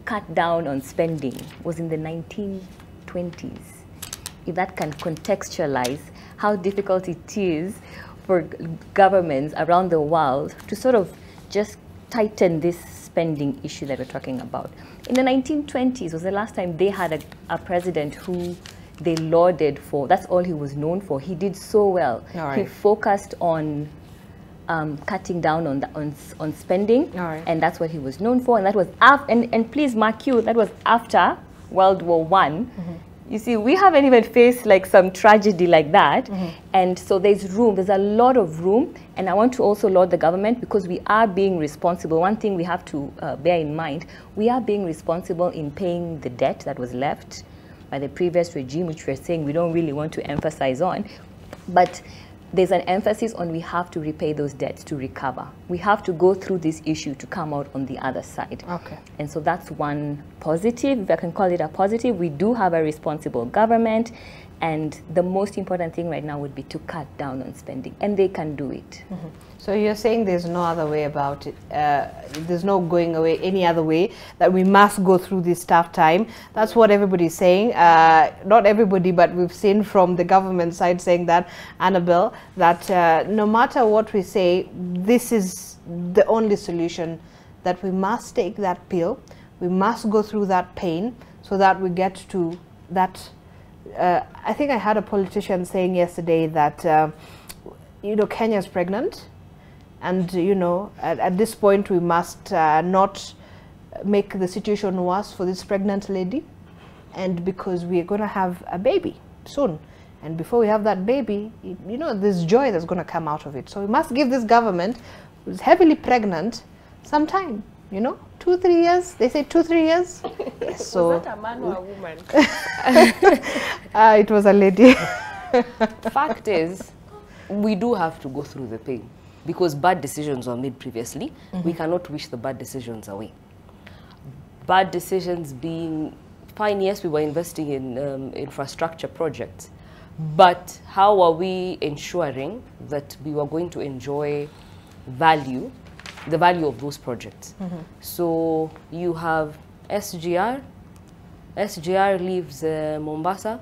cut down on spending, was in the 1920s. If that can contextualize how difficult it is for governments around the world to sort of just tighten this spending issue that we're talking about. In the 1920s was the last time they had a president who they lauded for. That's all he was known for. He did so well. He focused on cutting down on spending, and that's what he was known for. And that was and please mark you, that was after World War I. You see, we haven't even faced like some tragedy like that. And so there's a lot of room. And I want to also laud the government, because we are being responsible. One thing we have to bear in mind, we are being responsible in paying the debt that was left by the previous regime, which we're saying we don't really want to emphasize on. But there's an emphasis on we have to repay those debts to recover. We have to go through this issue to come out on the other side. Okay. And so that's one positive, if I can call it a positive. We do have a responsible government, and the most important thing right now would be to cut down on spending, and they can do it. Mm-hmm. So you're saying there's no other way about it, there's no going away any other way, that we must go through this tough time. That's what everybody's saying. Not everybody, but we've seen from the government side saying that, Annabelle, that no matter what we say, this is the only solution, that we must take that pill, we must go through that pain so that we get to that. I think I had a politician saying yesterday that, you know, Kenya is pregnant. And, you know, at this point, we must not make the situation worse for this pregnant lady. And because we are going to have a baby soon. And before we have that baby, you know, there's joy that's going to come out of it. So we must give this government, who's heavily pregnant, some time, you know, 2-3 years. They say 2-3 years. Yes, so was that a man or a woman? It was a lady. Fact is, we do have to go through the pain. Because bad decisions were made previously, we cannot wish the bad decisions away. Bad decisions being, fine, yes, we were investing in infrastructure projects, but how are we ensuring that we were going to enjoy the value of those projects? So you have SGR leaves Mombasa,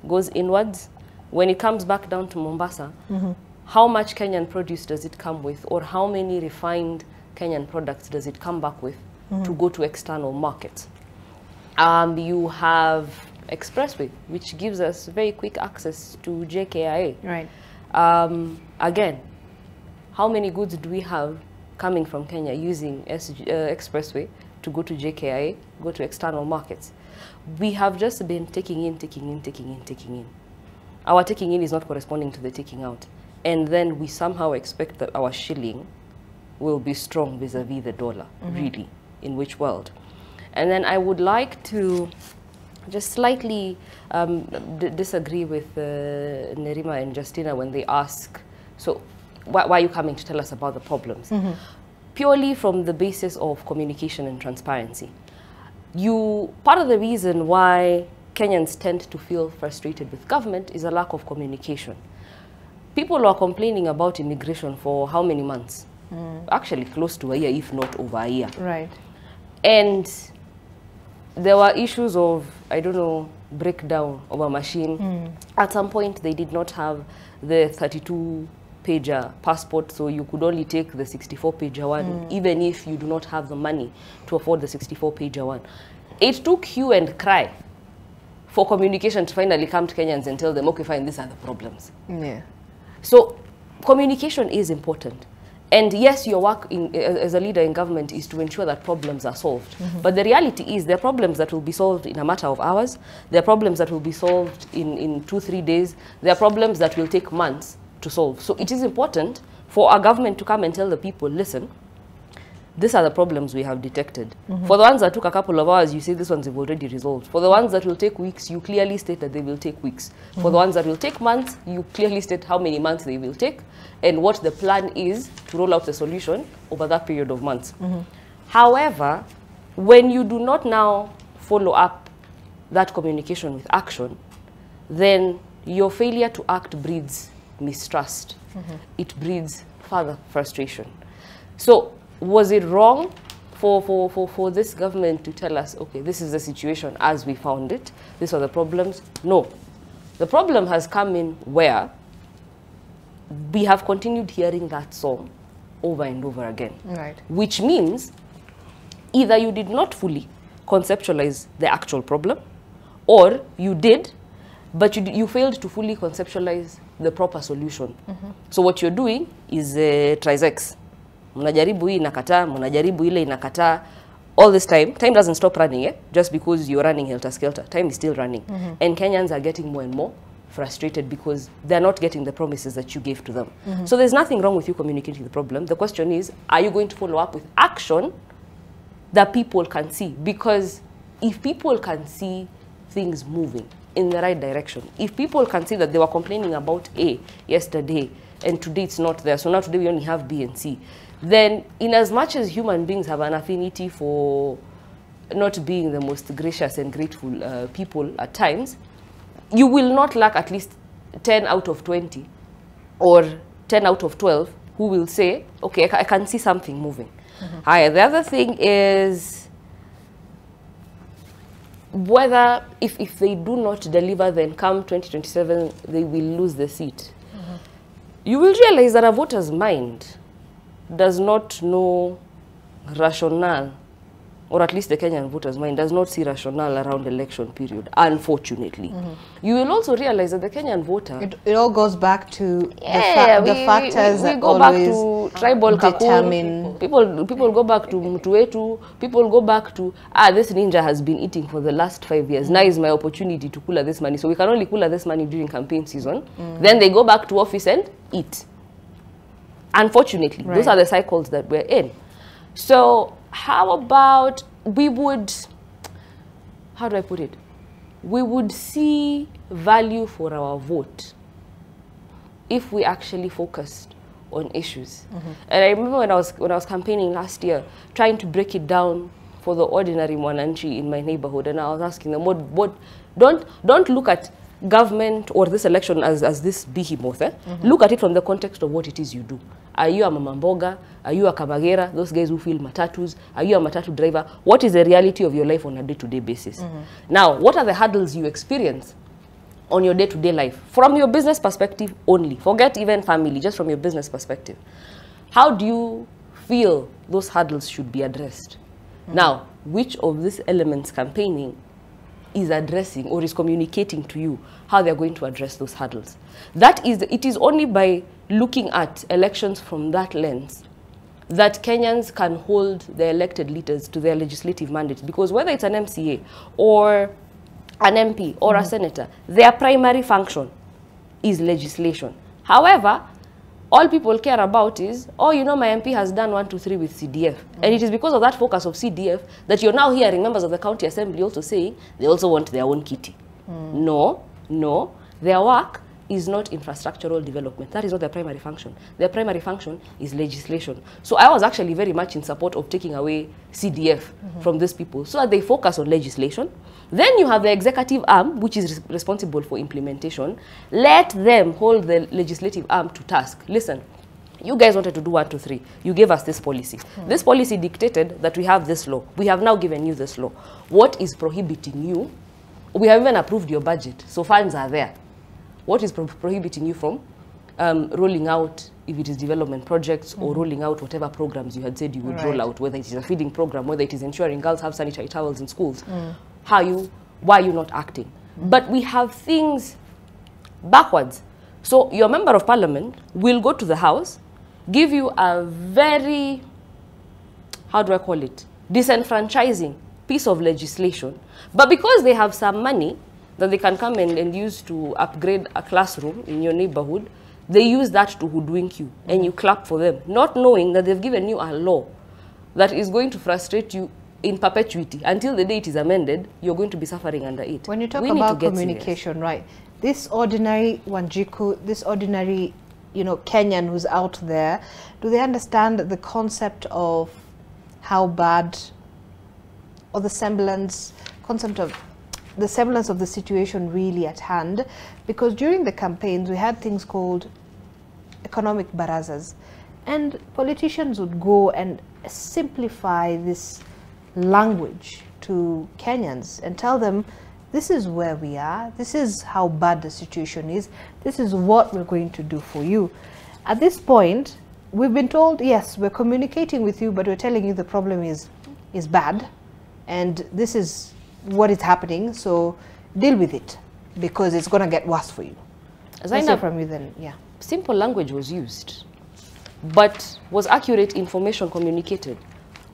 goes inwards. When it comes back down to Mombasa, how much Kenyan produce does it come with, or how many refined Kenyan products does it come back with to go to external markets? You have Expressway, which gives us very quick access to JKIA. Right. Again, how many goods do we have coming from Kenya using Expressway to go to JKIA, go to external markets? We have just been taking in. Our taking in is not corresponding to the taking out. And then we somehow expect that our shilling will be strong vis-a-vis the dollar, really, in which world? And then I would like to just slightly disagree with Nerima and Justina when they ask, so why are you coming to tell us about the problems? Purely from the basis of communication and transparency. Part of the reason why Kenyans tend to feel frustrated with government is a lack of communication. People are complaining about immigration for how many months? Actually close to a year, if not over a year. Right. And there were issues of, I don't know, breakdown of a machine. At some point, they did not have the 32-pager passport, so you could only take the 64-pager one, even if you do not have the money to afford the 64-pager one. It took hue and cry for communication to finally come to Kenyans and tell them, okay, fine, these are the problems. Yeah. So communication is important. And yes, your work as a leader in government is to ensure that problems are solved. But the reality is there are problems that will be solved in a matter of hours. There are problems that will be solved in 2-3 days. There are problems that will take months to solve. So it is important for our government to come and tell the people, listen, these are the problems we have detected. For the ones that took a couple of hours, you say these ones have already resolved. For the ones that will take weeks, you clearly state that they will take weeks. For the ones that will take months, you clearly state how many months they will take and what the plan is to roll out the solution over that period of months. However, when you do not now follow up that communication with action, then your failure to act breeds mistrust. It breeds further frustration. So, was it wrong for this government to tell us, okay, this is the situation as we found it, these are the problems? No. The problem has come in where we have continued hearing that song over and over again. Right. Which means either you did not fully conceptualize the actual problem, or you did, but you failed to fully conceptualize the proper solution. So what you're doing is trisex. Mnajaribu hii inakataa, mnajaribu ile inakataa. All this time doesn't stop running, just because you're running helter-skelter. Time is still running. And Kenyans are getting more and more frustrated because they're not getting the promises that you gave to them. So there's nothing wrong with you communicating the problem. The question is, are you going to follow up with action that people can see? Because if people can see things moving in the right direction, if people can see that they were complaining about A yesterday, and today it's not there, so now today we only have B and C, then in as much as human beings have an affinity for not being the most gracious and grateful people at times, you will not lack at least 10 out of 20 or 10 out of 12 who will say, okay, I can see something moving. The other thing is whether if they do not deliver, then come 2027, they will lose the seat. You will realize that a voter's mind does not know rationale, or at least the Kenyan voter's mind does not see rationale around election period, unfortunately. You will also realize that the Kenyan voter... It all goes back to the factors that go back to tribal determine. People go back to Mtuetu, people go back to, this ninja has been eating for the last 5 years. Now is my opportunity to cooler this money. So we can only cooler this money during campaign season. Then they go back to office and eat. Unfortunately, those are the cycles that we're in. So how about we would, how do I put it? We would see value for our vote if we actually focused on issues. And I remember when I was campaigning last year, trying to break it down for the ordinary mwananchi in my neighborhood, and I was asking them, don't look at government or this election as this behemoth. Look at it from the context of what it is you do. Are you a mamamboga? Are you a kabagera? Those guys who fill matatus? Are you a matatu driver? What is the reality of your life on a day-to-day basis? Now, what are the hurdles you experience on your day-to-day life from your business perspective only? Forget even family, just from your business perspective. How do you feel those hurdles should be addressed? Now, which of these elements campaigning is addressing or is communicating to you how they're going to address those hurdles? It is only by looking at elections from that lens that Kenyans can hold the elected leaders to their legislative mandates, because whether it's an MCA or an MP or a senator, their primary function is legislation. However, all people care about is, oh, you know, my MP has done 1, 2, 3 with CDF. And it is because of that focus of CDF that you're now hearing members of the county assembly also saying they also want their own kitty. No, their work is not infrastructural development. That is not their primary function. Their primary function is legislation. So I was actually very much in support of taking away CDF from these people so that they focus on legislation. Then you have the executive arm, which is responsible for implementation. Let them hold the legislative arm to task. Listen, you guys wanted to do 1, 2, 3. You gave us this policy. This policy dictated that we have this law. We have now given you this law. What is prohibiting you? We have even approved your budget, so funds are there. What is prohibiting you from rolling out, if it is development projects, or rolling out whatever programs you had said you would roll out, whether it is a feeding program, whether it is ensuring girls have sanitary towels in schools? Why are you not acting? But we have things backwards. So your member of parliament will go to the house, give you a very, how do I call it, disenfranchising piece of legislation. But because they have some money that they can come and use to upgrade a classroom in your neighborhood, they use that to hoodwink you, and you clap for them, not knowing that they've given you a law that is going to frustrate you in perpetuity. Until the day it is amended, you're going to be suffering under it. When you talk about communication, right, this ordinary Wanjiku, this ordinary, you know, Kenyan who's out there, do they understand the concept of how bad, or the semblance of the situation really at hand? Because during the campaigns we had things called economic barazas, and politicians would go and simplify this language to Kenyans and tell them, this is where we are, this is how bad the situation is, this is what we're going to do for you. At this point, we've been told, yes, we're communicating with you, but we're telling you the problem is bad, and this is what is happening, so deal with it, because it's going to get worse for you. As I know from you then, yeah. Simple language was used, but was accurate information communicated?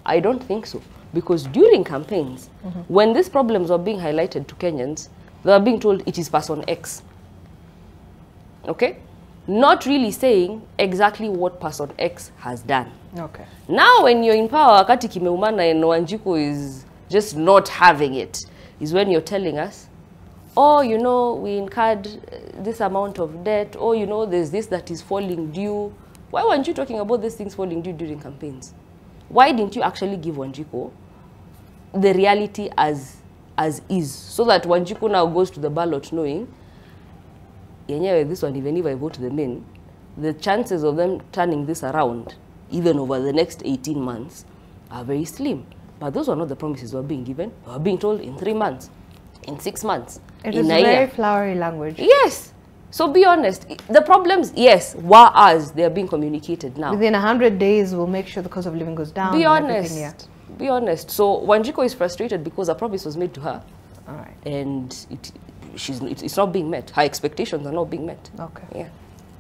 I don't think so. Because during campaigns, when these problems were being highlighted to Kenyans, they were being told it is person X. Okay? Not really saying exactly what person X has done. Okay. Now when you're in power, wakati kimeumana and Wanjiku is just not having it, is when you're telling us oh, you know, we incurred this amount of debt, or, you know, there's this that is falling due. Why weren't you talking about these things falling due during campaigns? Why didn't you actually give Wanjiku the reality as is, so that Wanjiku now goes to the ballot knowing, yenyewe, this one, even if I vote them in, the chances of them turning this around, even over the next 18 months, are very slim. But those were not the promises we were being given. We were being told in 3 months, in 6 months, it in is a year. very flowery language. Yes. So be honest. The problems, yes, were as they are being communicated now. Within 100 days, we'll make sure the cost of living goes down. Be honest. Be honest. So Wanjiku is frustrated because a promise was made to her. All right. And it's not being met. Her expectations are not being met. Okay. Yeah.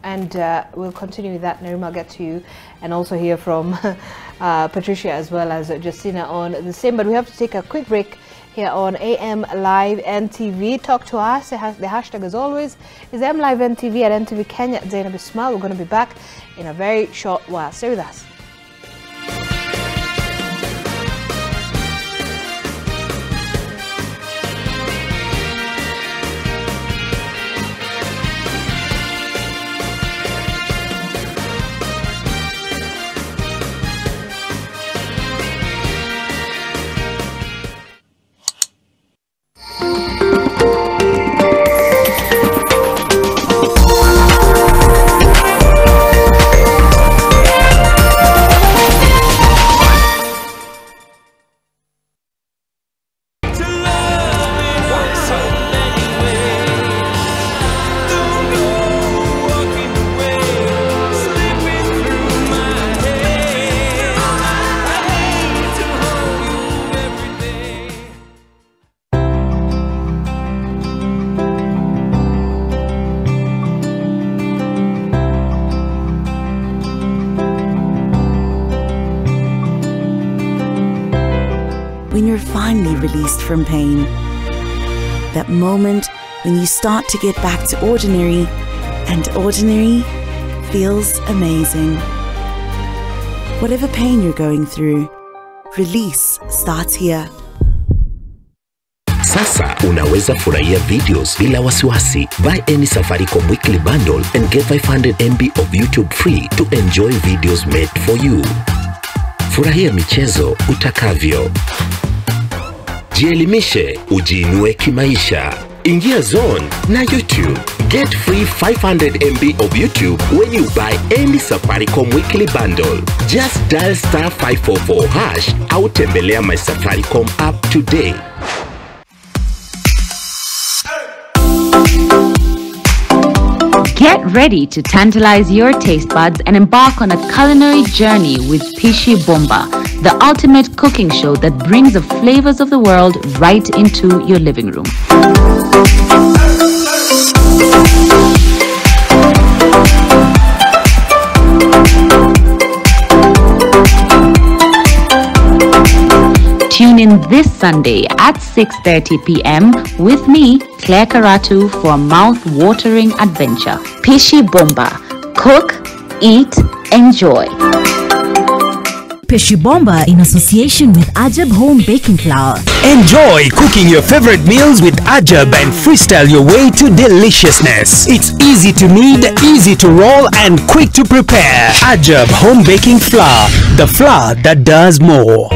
And we'll continue with that. Narima, I'll get to you and also hear from Patricia as well as Justina on the same. But we have to take a quick break here on AM Live NTV. Talk to us. The hashtag, as always, is AM Live NTV at NTV Kenya. Zainab Ismail. We're going to be back in a very short while. Stay with us. When you're finally released from pain. That moment when you start to get back to ordinary, and ordinary feels amazing. Whatever pain you're going through, release starts here. Sasa unaweza furahia videos bila wasiwasi. Buy any Safaricom weekly bundle and get 500 MB of YouTube free to enjoy videos made for you. Furahia michezo utakavyo. Jielimishe, ujiinue kimaisha. Ingia Zone na YouTube. Get free 500 MB of YouTube when you buy any Safaricom weekly bundle. Just dial *544# au tembelea my Safaricom app today. Get ready to tantalize your taste buds and embark on a culinary journey with Pishi Bomba, the ultimate cooking show that brings the flavors of the world right into your living room. Tune in this Sunday at 6:30 p.m. with me, Claire Karatu, for a mouth-watering adventure. Pishi Bomba. Cook, eat, enjoy. Pishi Bomba in association with Ajab Home Baking Flour. Enjoy cooking your favorite meals with Ajab and freestyle your way to deliciousness. It's easy to knead, easy to roll, and quick to prepare. Ajab Home Baking Flour, the flour that does more.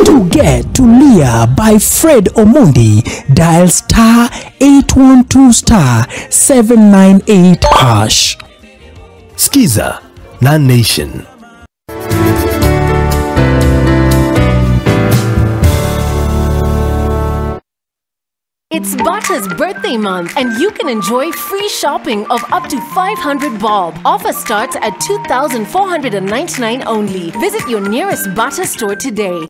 To get Tulia by Fred Omondi, dial *812*798#. Skiza, non-nation. It's Bata's birthday month and you can enjoy free shopping of up to 500 bob. Offer starts at 2,499 only. Visit your nearest Bata store today.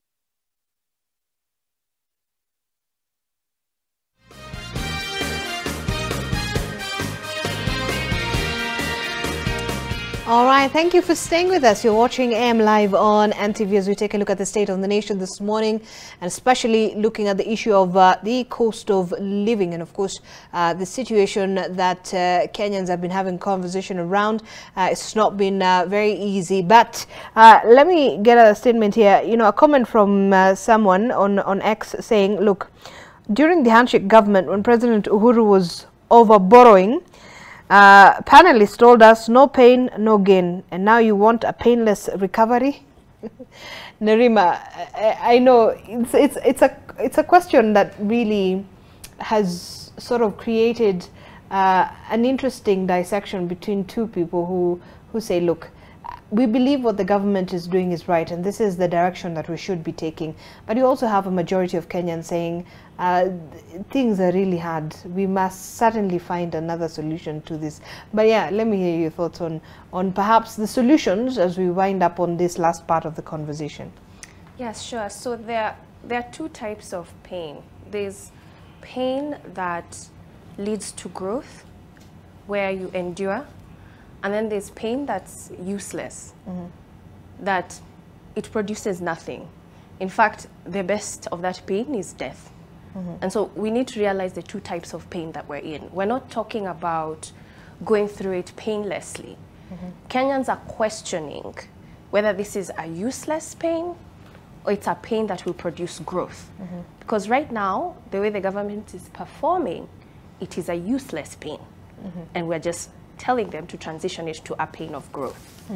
All right. right, thank you for staying with us. You're watching AM Live on NTV as we take a look at the state of the nation this morning, and especially looking at the issue of the cost of living, and of course the situation that Kenyans have been having conversation around. It's not been very easy, but let me get a statement here. You know, a comment from someone on X saying, look, during the handshake government, when President Uhuru was over borrowing, panelists told us no pain, no gain, and now you want a painless recovery. Narima, I know it's a question that really has sort of created an interesting dissection between two people who say, look, we believe what the government is doing is right, and this is the direction that we should be taking. But you also have a majority of Kenyans saying things are really hard. We must certainly find another solution to this. But yeah, let me hear your thoughts on perhaps the solutions as we wind up on this last part of the conversation. Yes, sure. So there are two types of pain. There's pain that leads to growth, where you endure. And then there's pain that's useless, that it produces nothing. In fact, the best of that pain is death. And so we need to realize the two types of pain that we're in. We're not talking about going through it painlessly. Kenyans are questioning whether this is a useless pain or it's a pain that will produce growth. Because right now, the way the government is performing, it is a useless pain. And we're just telling them to transition it to a pain of growth.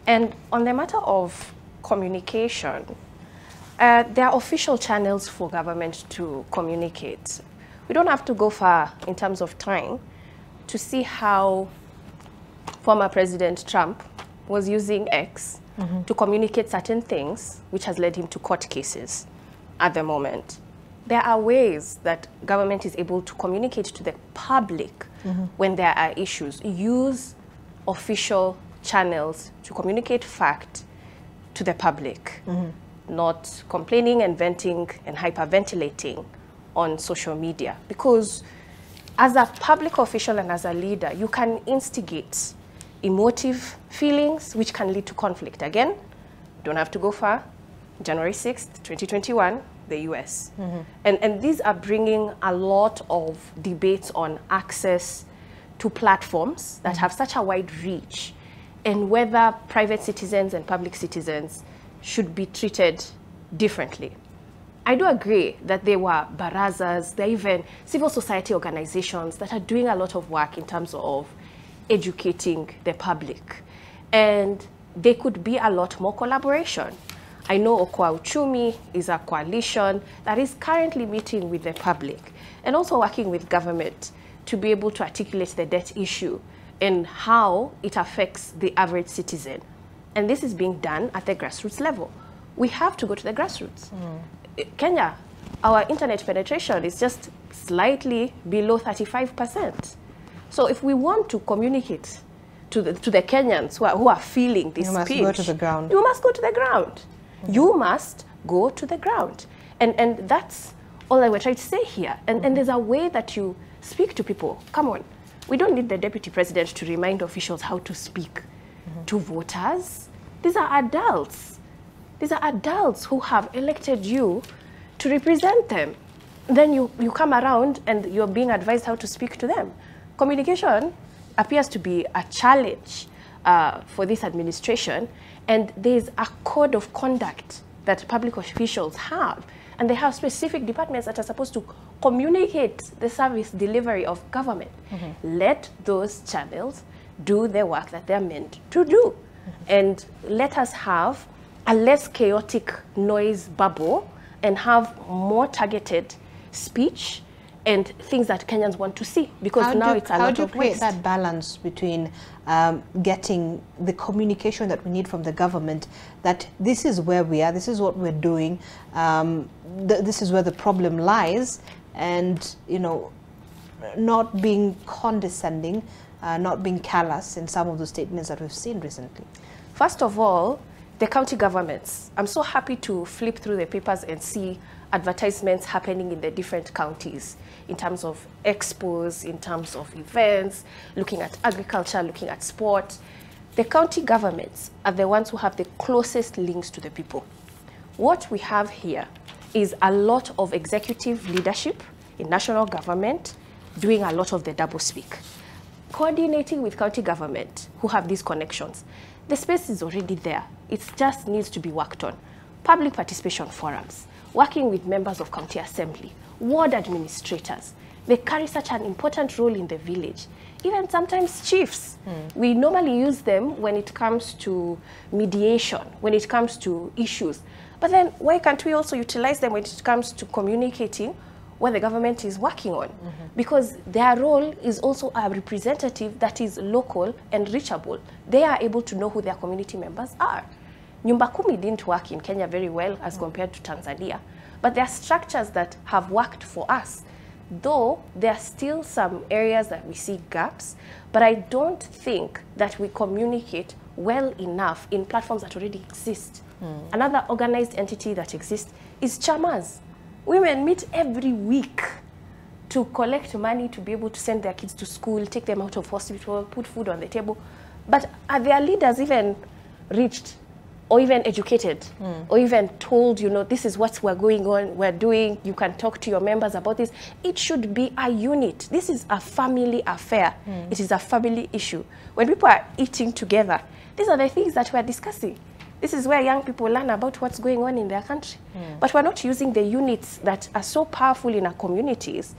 And on the matter of communication, there are official channels for government to communicate. We don't have to go far in terms of time to see how former President Trump was using X to communicate certain things, which has led him to court cases at the moment. There are ways that government is able to communicate to the public when there are issues. Use official channels to communicate fact to the public, not complaining and venting and hyperventilating on social media. Because as a public official and as a leader, you can instigate emotive feelings which can lead to conflict. Again, don't have to go far. January 6th, 2021, the US. And these are bringing a lot of debates on access to platforms that have such a wide reach, and whether private citizens and public citizens should be treated differently. I do agree that there were barazas, there are even civil society organizations that are doing a lot of work in terms of educating the public. And there could be a lot more collaboration. I know Okwa Uchumi is a coalition that is currently meeting with the public and also working with government to be able to articulate the debt issue and how it affects the average citizen. And this is being done at the grassroots level. We have to go to the grassroots. Kenya, our internet penetration is just slightly below 35%. So if we want to communicate to the Kenyans who are feeling this pinch, you must go to the ground. You must go to the ground. You must go to the ground. And that's all I was trying to say here. And there's a way that you speak to people. Come on. We don't need the deputy president to remind officials how to speak to voters. These are adults. These are adults who have elected you to represent them. Then you come around and you're being advised how to speak to them. Communication appears to be a challenge for this administration. And there's a code of conduct that public officials have. And they have specific departments that are supposed to communicate the service delivery of government. Let those channels do the work that they're meant to do. And let us have a less chaotic noise bubble and have more targeted speech and things that Kenyans want to see, because now it's a lot of waste. How do you create that balance between getting the communication that we need from the government, that this is where we are, this is what we're doing, this is where the problem lies, and, you know, not being condescending, not being callous in some of the statements that we've seen recently? First of all, the county governments. I'm so happy to flip through the papers and see advertisements happening in the different counties in terms of expos, in terms of events, looking at agriculture, looking at sport. The county governments are the ones who have the closest links to the people. What we have here is a lot of executive leadership in national government doing a lot of the doublespeak. Coordinating with county government who have these connections. The space is already there. It just needs to be worked on. Public participation forums, working with members of county assembly, ward administrators. They carry such an important role in the village. Even sometimes chiefs. We normally use them when it comes to mediation, when it comes to issues. But then why can't we also utilize them when it comes to communicating what the government is working on? Because their role is also a representative that is local and reachable. They are able to know who their community members are. Nyumba Kumi didn't work in Kenya very well as compared to Tanzania. But there are structures that have worked for us. Though there are still some areas that we see gaps, but I don't think that we communicate well enough in platforms that already exist. Another organized entity that exists is chamas. Women meet every week to collect money to be able to send their kids to school, take them out of hospital, put food on the table. But are their leaders even reached or even educated or even told, you know, this is what we're doing, you can talk to your members about this? It should be a unit. This is a family affair. It is a family issue. When people are eating together, these are the things that we're discussing. This is where young people learn about what's going on in their country. But we're not using the units that are so powerful in our communities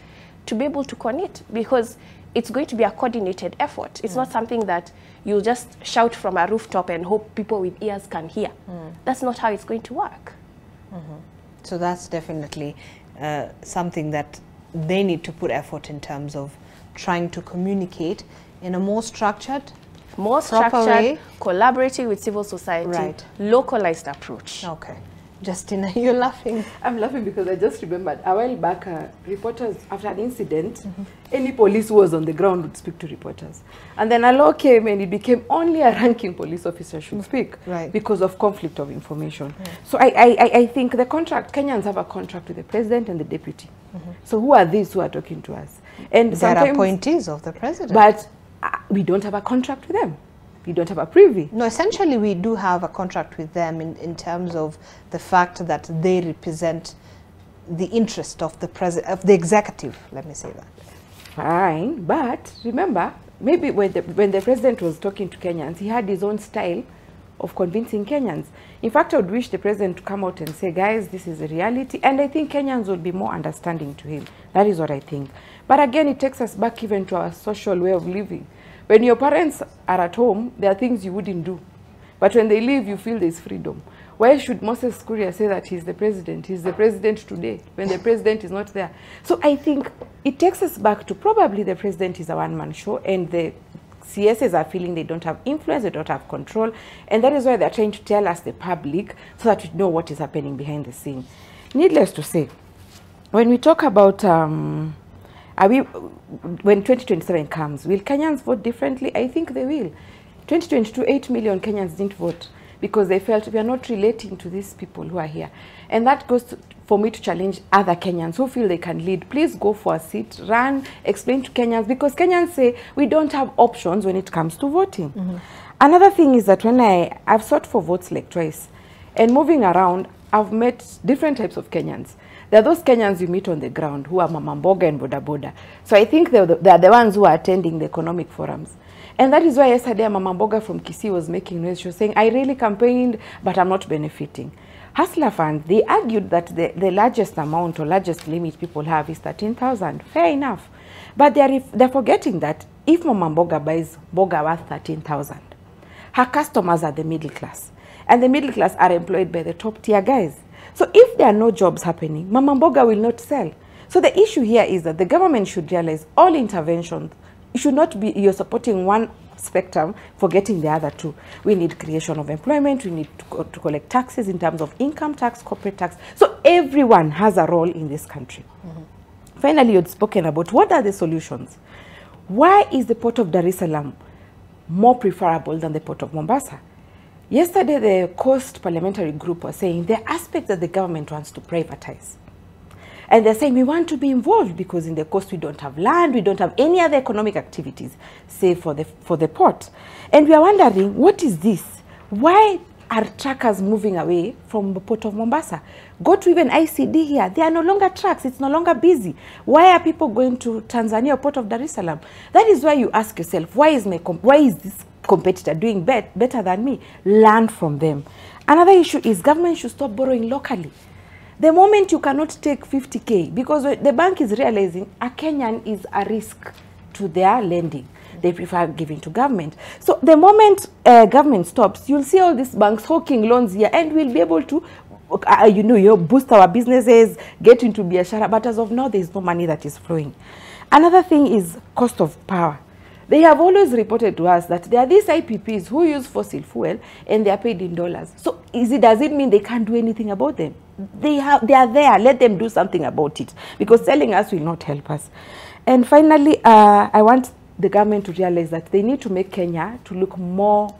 to be able to connect, because it's going to be a coordinated effort. It's not something that you'll just shout from a rooftop and hope people with ears can hear. That's not how it's going to work. So that's definitely something that they need to put effort in terms of trying to communicate in a more structured, way. Collaborating with civil society, localized approach. Okay. Justina, you're laughing. I'm laughing because I just remembered a while back, reporters, after an incident, any police who was on the ground would speak to reporters. And then a law came and it became only a ranking police officer should speak because of conflict of information. So I think the contract, Kenyans have a contract with the president and the deputy. So who are these who are talking to us? And there are appointees of the president. But we don't have a contract with them. We don't have a privy. No, essentially we do have a contract with them in terms of the fact that they represent the interest of the president, of the executive, let me say that. Fine, but remember, maybe when the president was talking to Kenyans, he had his own style of convincing Kenyans. In fact, I would wish the president to come out and say, guys, this is the reality, and I think Kenyans would be more understanding to him. That is what I think. But again, it takes us back even to our social way of living. When your parents are at home, there are things you wouldn't do. But when they leave, you feel there's freedom. Why should Moses Kuria say that he's the president? He's the president today, when the president is not there. So I think it takes us back to probably the president is a one-man show, and the CSs are feeling they don't have influence, they don't have control, and that is why they're trying to tell us, the public, so that we know what is happening behind the scene. Needless to say, when we talk about when 2027 comes, will Kenyans vote differently? I think they will. 2022, 8 million Kenyans didn't vote because they felt we are not relating to these people who are here. And that goes for me to challenge other Kenyans who feel they can lead. Please go for a seat, run, explain to Kenyans, because Kenyans say we don't have options when it comes to voting. Another thing is that when I've sought for votes like twice, and moving around, I've met different types of Kenyans. There are those Kenyans you meet on the ground who are Mama Mboga and Boda Boda. So I think they are the ones who are attending the economic forums. And that is why yesterday Mama Mboga from Kisii was making noise. She was saying, I really campaigned, but I'm not benefiting. Hustler Fund, they argued that the largest amount or largest limit people have is 13,000. Fair enough. But they're forgetting that if Mama Mboga buys Mboga worth 13,000, her customers are the middle class. And the middle class are employed by the top tier guys. So if there are no jobs happening, Mama Mboga will not sell. So the issue here is that the government should realize all interventions, it should not be you're supporting one spectrum, forgetting the other two. We need creation of employment, we need to collect taxes in terms of income tax, corporate tax. So everyone has a role in this country. Finally, you'd spoken about what are the solutions. Why is the port of Dar es Salaam more preferable than the port of Mombasa? Yesterday, the Coast Parliamentary Group was saying there are aspects that the government wants to privatize. And they're saying we want to be involved because in the coast we don't have land, we don't have any other economic activities, save for the port. And we are wondering, what is this? Why are truckers moving away from the port of Mombasa? Go to even ICD here. They are no longer trucks. It's no longer busy. Why are people going to Tanzania, port of Dar es Salaam? That is why you ask yourself, why is this competitor doing better than me? Learn from them. Another issue is government should stop borrowing locally. The moment you cannot take 50K, because the bank is realizing a Kenyan is a risk to their lending. They prefer giving to government. So the moment government stops, you'll see all these banks hawking loans here, and we'll be able to, boost our businesses, get into biashara. But as of now, there is no money that is flowing. Another thing is cost of power. They have always reported to us that there are these IPPs who use fossil fuel and they are paid in dollars. So does it mean they can't do anything about them? They are there. Let them do something about it, because selling us will not help us. And finally, I want the government to realize that they need to make Kenya to look more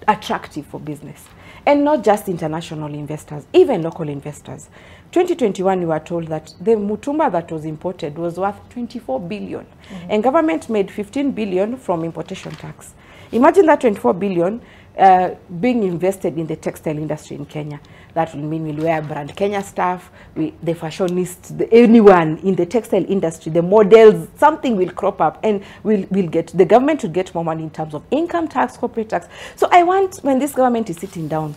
attractive for business. And not just international investors, even local investors. 2021, we were told that the mutumba that was imported was worth 24 billion. And government made 15 billion from importation tax. Imagine that 24 billion being invested in the textile industry in Kenya. That will mean we'll wear brand Kenya stuff, the fashionists, anyone in the textile industry, the models, something will crop up, and the government will get more money in terms of income tax, corporate tax. So I want, when this government is sitting down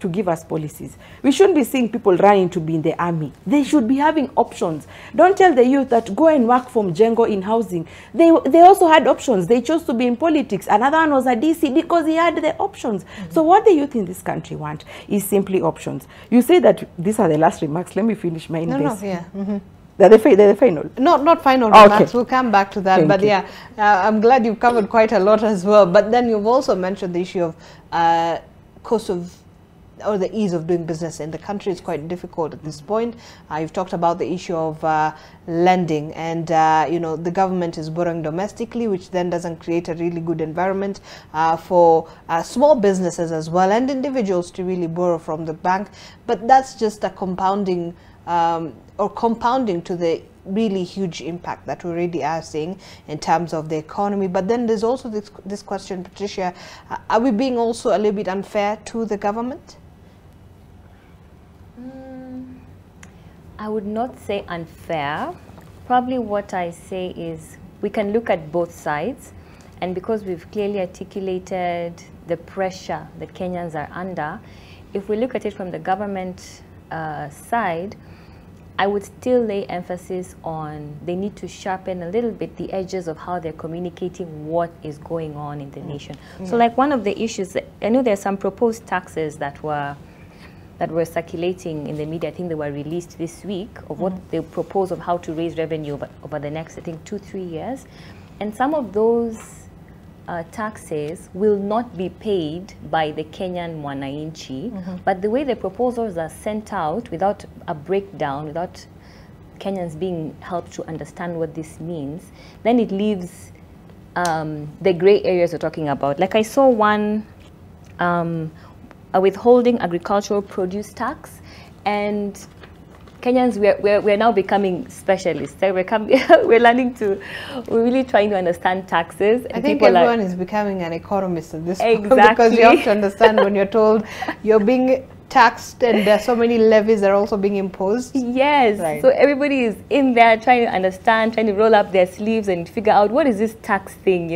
to give us policies, we shouldn't be seeing people running to be in the army. They should be having options. Don't tell the youth that go and work from Jengo in housing. They also had options. They chose to be in politics. Another one was a DC because he had the options. So what the youth in this country want is simply options. You say that these are the last remarks. Let me finish my invest. They're the final. Not final remarks. We'll come back to that. But yeah, I'm glad you've covered quite a lot as well. But then you've also mentioned the issue of cost of, or the ease of doing business in the country is quite difficult at this point. You've talked about the issue of lending, and the government is borrowing domestically, which then doesn't create a really good environment for small businesses as well, and individuals to really borrow from the bank. But that's just a compounding to the really huge impact that we already are seeing in terms of the economy. But then there's also this question, Patricia, are we being also a little bit unfair to the government? I would not say unfair. Probably what I say is we can look at both sides, and because we've clearly articulated the pressure that Kenyans are under, if we look at it from the government side, I would still lay emphasis on they need to sharpen a little bit the edges of how they're communicating what is going on in the nation. So like one of the issues, I know there are some proposed taxes that were circulating in the media. I think they were released this week of what they propose of how to raise revenue over the next, I think, 2-3 years. And some of those taxes will not be paid by the Kenyan mwananchi, but the way the proposals are sent out without a breakdown, without Kenyans being helped to understand what this means, then it leaves the gray areas we're talking about. Like I saw one withholding agricultural produce tax, and Kenyans, we're now becoming specialists. So we're learning we're really trying to understand taxes. And I think everyone is becoming an economist at this point, because you have to understand when you're told you're being taxed and there's so many levies that are also being imposed. Yes, right. So everybody is in there trying to understand, trying to roll up their sleeves and figure out what is this tax thing,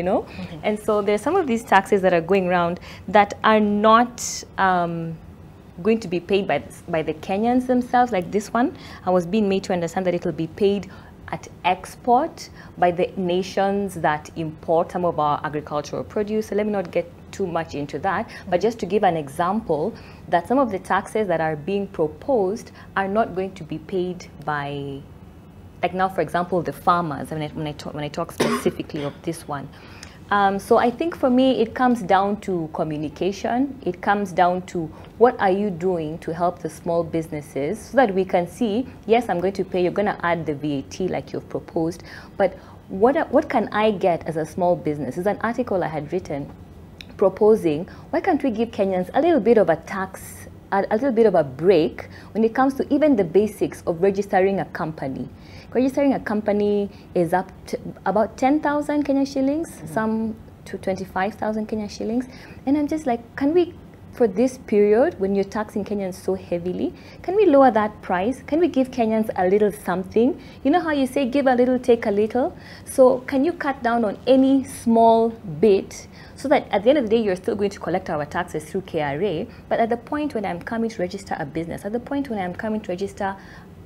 And so there's some of these taxes that are going around that are not going to be paid by the Kenyans themselves. Like this one, I was being made to understand that it will be paid at export by the nations that import some of our agricultural produce. So let me not get too much into that, but just to give an example that some of the taxes that are being proposed are not going to be paid by, like now, for example, the farmers, when I talk specifically of this one. So I think for me, it comes down to communication. It comes down to what are you doing to help the small businesses so that we can see, yes, I'm going to pay, you're going to add the VAT like you've proposed, but what can I get as a small business? It's an article I had written proposing, why can't we give Kenyans a little bit of a tax a little bit of a break when it comes to even the basics of registering a company. Registering a company is up to about 10,000 Kenya shillings, some to 25,000 Kenya shillings. And I'm just like, can we, for this period, when you're taxing Kenyans so heavily, can we lower that price? Can we give Kenyans a little something? You know how you say give a little, take a little? So can you cut down on any small bit so that at the end of the day, you're still going to collect our taxes through KRA, but at the point when I'm coming to register a business, at the point when I'm coming to register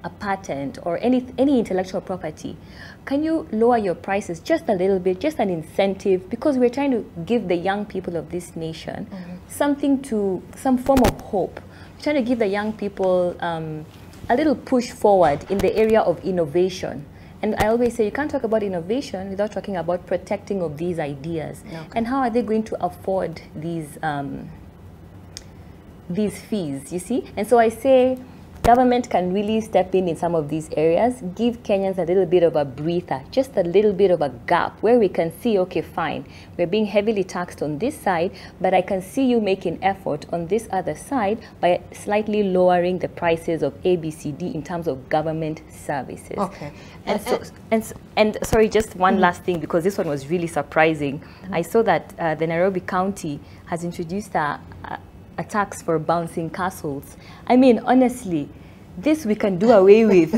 a patent or any intellectual property, can you lower your prices just a little bit, just an incentive, because we're trying to give the young people of this nation something to, some form of hope. We're trying to give the young people a little push forward in the area of innovation. And I always say you can't talk about innovation without talking about protecting of these ideas. Okay. And how are they going to afford these fees, you see? And so I say government can really step in some of these areas, give Kenyans a little bit of a breather, just a little bit of a gap where we can see, okay, fine, we're being heavily taxed on this side, but I can see you making effort on this other side by slightly lowering the prices of ABCD in terms of government services. Okay. And sorry, just one last thing, because this one was really surprising. I saw that the Nairobi County has introduced a tax for bouncing castles. I mean, honestly, this we can do away with.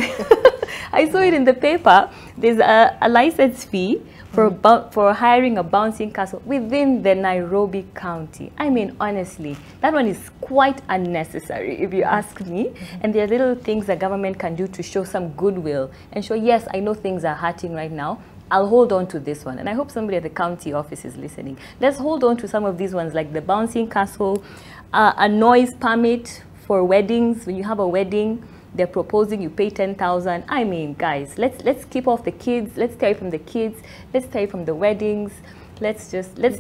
I saw it in the paper. There's a license fee for hiring a bouncing castle within the Nairobi County. I mean, honestly, that one is quite unnecessary, if you ask me. And there are little things the government can do to show some goodwill and show, yes, I know things are hurting right now. I'll hold on to this one. And I hope somebody at the county office is listening. Let's hold on to some of these ones, like the bouncing castle, a noise permit for weddings. When you have a wedding, they're proposing you pay 10,000. I mean, guys, let's keep off the kids. Let's stay from the kids. Let's stay from the weddings. Let's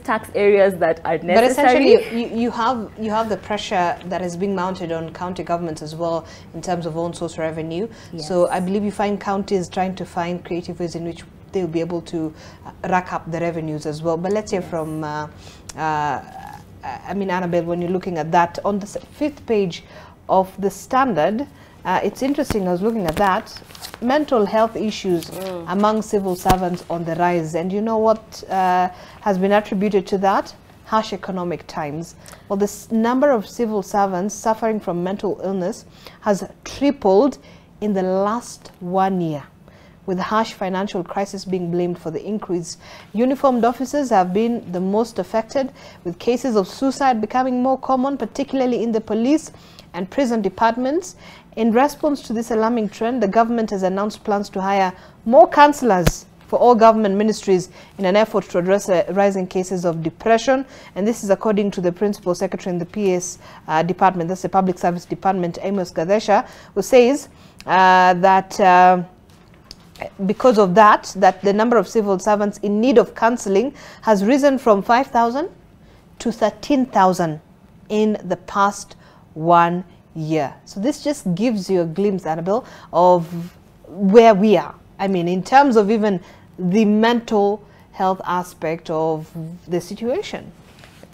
tax areas that are necessary. But essentially, you have the pressure that is being mounted on county governments as well in terms of own source revenue. Yes. So I believe you find counties trying to find creative ways in which they'll be able to rack up the revenues as well. But let's hear from I mean, Annabelle, when you're looking at that, on the 5th page of the Standard, it's interesting, I was looking at that, mental health issues among civil servants on the rise. And you know what has been attributed to that? Harsh economic times. Well, this number of civil servants suffering from mental illness has tripled in the last 1 year, with the harsh financial crisis being blamed for the increase. Uniformed officers have been the most affected, with cases of suicide becoming more common, particularly in the police and prison departments. In response to this alarming trend, the government has announced plans to hire more counsellors for all government ministries in an effort to address rising cases of depression. And this is according to the Principal Secretary in the PS department, that's the Public Service Department, Amos Gadesha, who says that because of that the number of civil servants in need of counselling has risen from 5,000 to 13,000 in the past 1 year. So this just gives you a glimpse, Annabelle, of where we are. I mean, in terms of even the mental health aspect of the situation.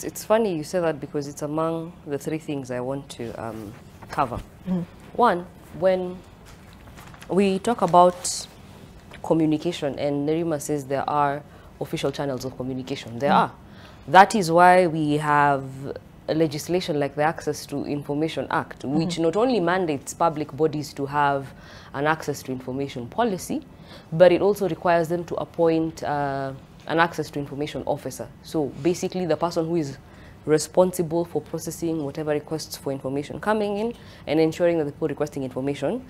It's funny you say that, because it's among the 3 things I want to cover. One, when we talk about communication, and Nerima says there are official channels of communication. There are. That is why we have a legislation like the Access to Information Act, which not only mandates public bodies to have an access to information policy, but it also requires them to appoint an access to information officer. So basically the person who is responsible for processing whatever requests for information coming in and ensuring that the people requesting information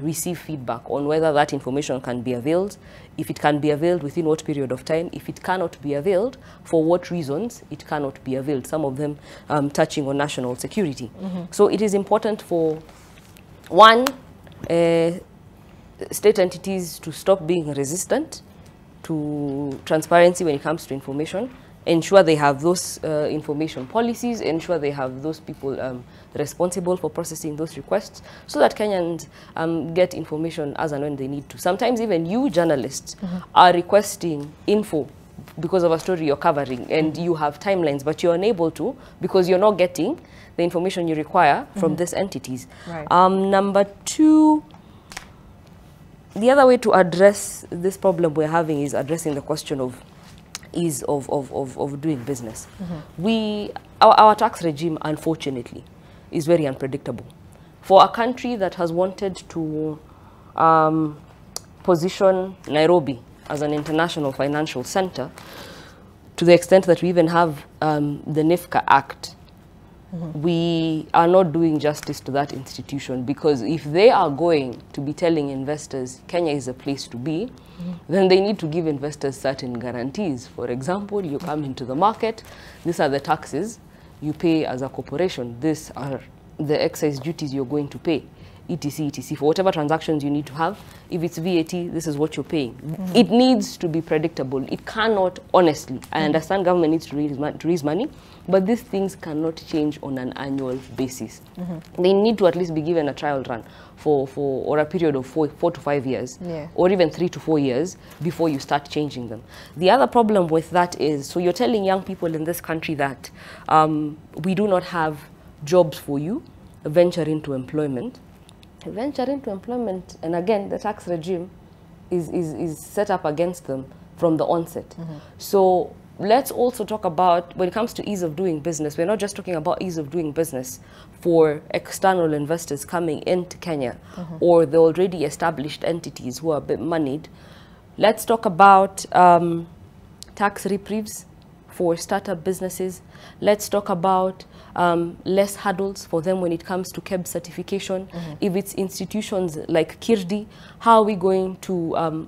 receive feedback on whether that information can be availed, if it can be availed within what period of time, if it cannot be availed, for what reasons it cannot be availed, some of them touching on national security. So it is important for, one, state entities to stop being resistant to transparency when it comes to information, ensure they have those information policies, ensure they have those people responsible for processing those requests, so that Kenyans get information as and when they need to. Sometimes even you journalists are requesting info because of a story you're covering, and you have timelines, but you're unable to because you're not getting the information you require from these entities. Right. Number two, the other way to address this problem we're having is addressing the question of ease of doing business. Our tax regime, unfortunately, is very unpredictable. For a country that has wanted to position Nairobi as an international financial center, to the extent that we even have the NIFCA Act, we are not doing justice to that institution, because if they are going to be telling investors Kenya is a place to be, then they need to give investors certain guarantees. For example, you come into the market, these are the taxes you pay as a corporation, these are the excise duties you're going to pay, etc, etc, for whatever transactions you need to have. If it's VAT, this is what you're paying. It needs to be predictable. It cannot, honestly, I understand government needs to raise money, but these things cannot change on an annual basis. They need to at least be given a trial run or a period of 4 to 5 years, or even 3 to 4 years before you start changing them. The other problem with that is, so you're telling young people in this country that we do not have jobs for you, venture into employment. Venture into employment, and again, the tax regime is set up against them from the onset. So let's also talk about, when it comes to ease of doing business, we're not just talking about ease of doing business for external investors coming into Kenya or the already established entities who are a bit moneyed. Let's talk about tax reprieves for startup businesses. Let's talk about less hurdles for them when it comes to KEB certification. If it's institutions like Kirdi, how are we going to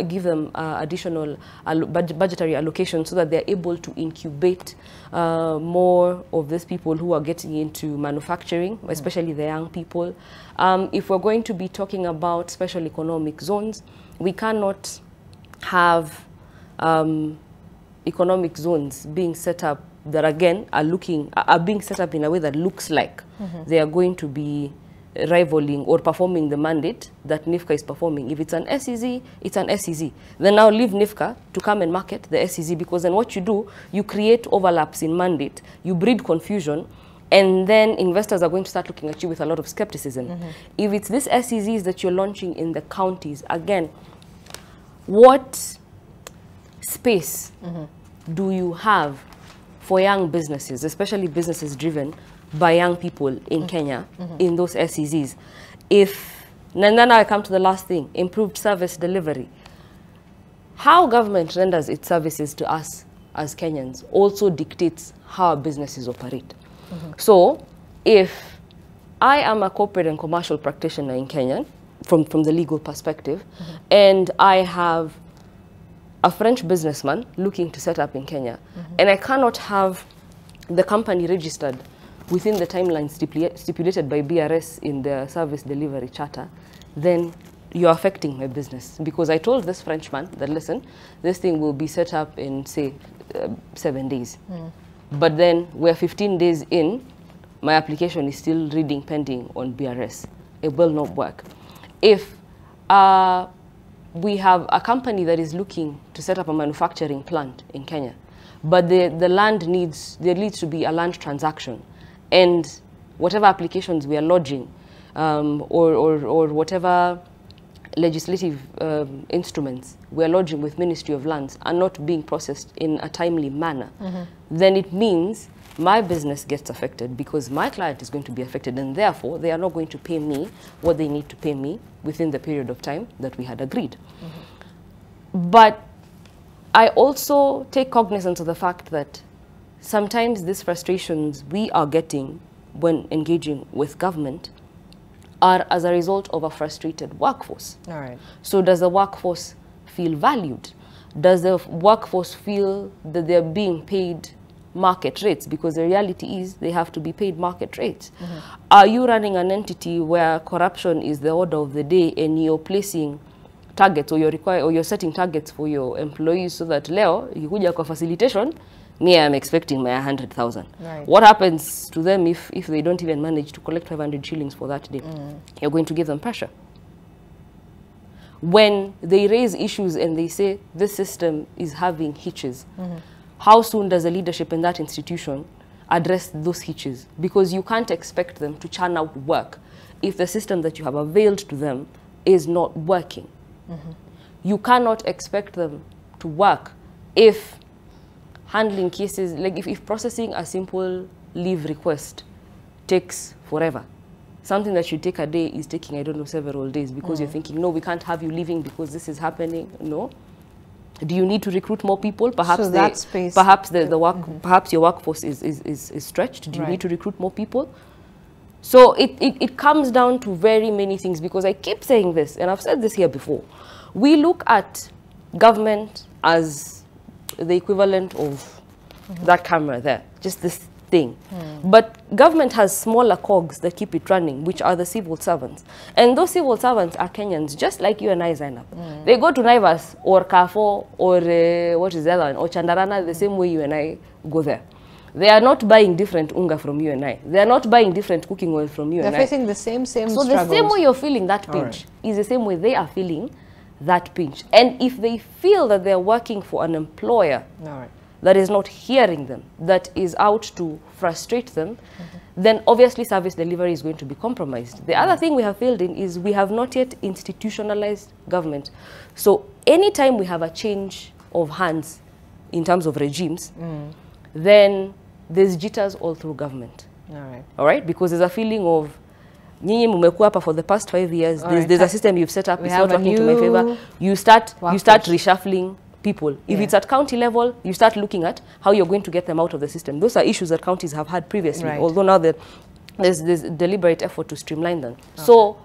give them additional budgetary allocation so that they're able to incubate more of these people who are getting into manufacturing, especially the young people. If we're going to be talking about special economic zones, we cannot have economic zones being set up that again are being set up in a way that looks like they are going to be rivaling or performing the mandate that NIFCA is performing. If it's an SEZ, it's an SEZ. Then now leave NIFCA to come and market the SEZ, because then what you do, you create overlaps in mandate, you breed confusion, and then investors are going to start looking at you with a lot of skepticism. If it's these SEZs that you're launching in the counties, again, what space do you have for young businesses, especially businesses driven by young people in Kenya, in those SEZs? And then I come to the last thing, improved service delivery. How government renders its services to us as Kenyans also dictates how our businesses operate. So if I am a corporate and commercial practitioner in Kenya, from the legal perspective, and I have a French businessman looking to set up in Kenya, and I cannot have the company registered within the timeline stipulated by BRS in the service delivery charter, then you're affecting my business. Because I told this Frenchman that, listen, this thing will be set up in, say, 7 days. But then we're 15 days in, my application is still reading pending on BRS. It will not work. If we have a company that is looking to set up a manufacturing plant in Kenya, but there needs to be a land transaction, and whatever applications we are lodging or whatever legislative instruments we are lodging with Ministry of Lands are not being processed in a timely manner, then it means my business gets affected, because my client is going to be affected, and therefore they are not going to pay me what they need to pay me within the period of time that we had agreed. But I also take cognizance of the fact that sometimes these frustrations we are getting when engaging with government are as a result of a frustrated workforce. So does the workforce feel valued? Does the workforce feel that they're being paid market rates? Because the reality is they have to be paid market rates. Are you running an entity where corruption is the order of the day, and you're placing targets, or you're setting targets for your employees, so that leo ikikuja kwa facilitation, me, I'm expecting my 100,000. What happens to them if they don't even manage to collect 500 shillings for that day? You're going to give them pressure. when they raise issues and they say this system is having hitches, how soon does the leadership in that institution address those hitches? Because you can't expect them to churn out work if the system that you have availed to them is not working. You cannot expect them to work if handling cases, like if processing a simple leave request takes forever. Something that should take a day is taking, I don't know, several days because you're thinking, no, we can't have you leaving because this is happening. No. Do you need to recruit more people? Perhaps so perhaps your workforce is stretched. Do you need to recruit more people? So it comes down to very many things, because I keep saying this, and I've said this here before. We look at government as the equivalent of that camera there, just this thing. But government has smaller cogs that keep it running, which are the civil servants. And those civil servants are Kenyans, just like you and I, Zainab. They go to Naivas or Carrefour or what is the other one, or Chandarana, the same way you and I go there. They are not buying different unga from you and I. They are not buying different cooking oil from you and I. They're facing the same struggles. So the same way you're feeling that pinch is the same way they are feeling that pinch. And if they feel that they're working for an employer that is not hearing them, that is out to frustrate them, then obviously service delivery is going to be compromised. The other thing we have failed in is we have not yet institutionalized government. So anytime we have a change of hands in terms of regimes, then there's jitters all through government. All right? Because there's a feeling of, nyinyi mumekuwa hapa for the past 5 years, there's a system you've set up, it's not working to my favor. You start reshuffling people. If it's at county level, you start looking at how you're going to get them out of the system. Those are issues that counties have had previously, although now there's deliberate effort to streamline them. So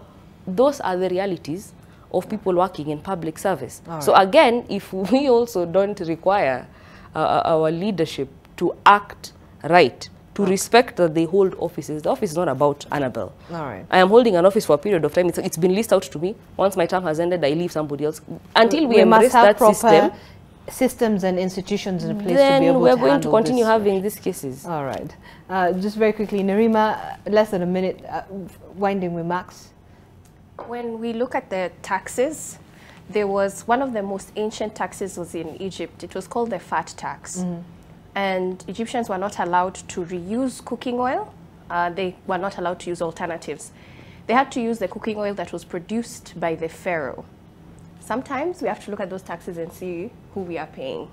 those are the realities of people working in public service. So again, if we also don't require our leadership to act right, to respect that they hold offices. The office is not about Annabelle. I am holding an office for a period of time. It's been leased out to me. Once my term has ended, I leave somebody else. Until we embrace that system, systems and institutions in place to be then able we're to going to continue this. having these cases. All right. Just very quickly, Nerima, less than a minute, winding remarks. When we look at the taxes, there was one of the most ancient taxes was in Egypt. It was called the fat tax. And Egyptians were not allowed to reuse cooking oil. They were not allowed to use alternatives. They had to use the cooking oil that was produced by the pharaoh. Sometimes we have to look at those taxes and see who we are paying.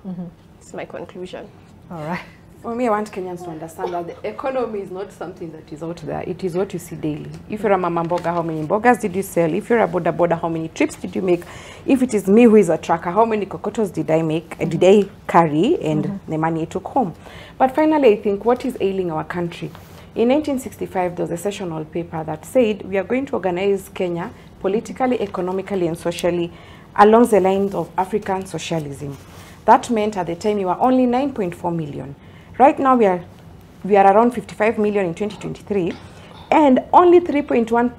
That's my conclusion. All right. For me, I want Kenyans to understand that the economy is not something that is out there. It is what you see daily. If you're a mama mboga, how many mbogas did you sell? If you're a boda boda, how many trips did you make? If it is me who is a trucker, how many kokotos did I make? Did I carry and the money I took home? But finally, I think what is ailing our country? In 1965, there was a sessional paper that said we are going to organize Kenya politically, economically, and socially along the lines of African socialism. That meant at the time you were only 9.4 million. Right now we are around 55 million in 2023, and only 3.1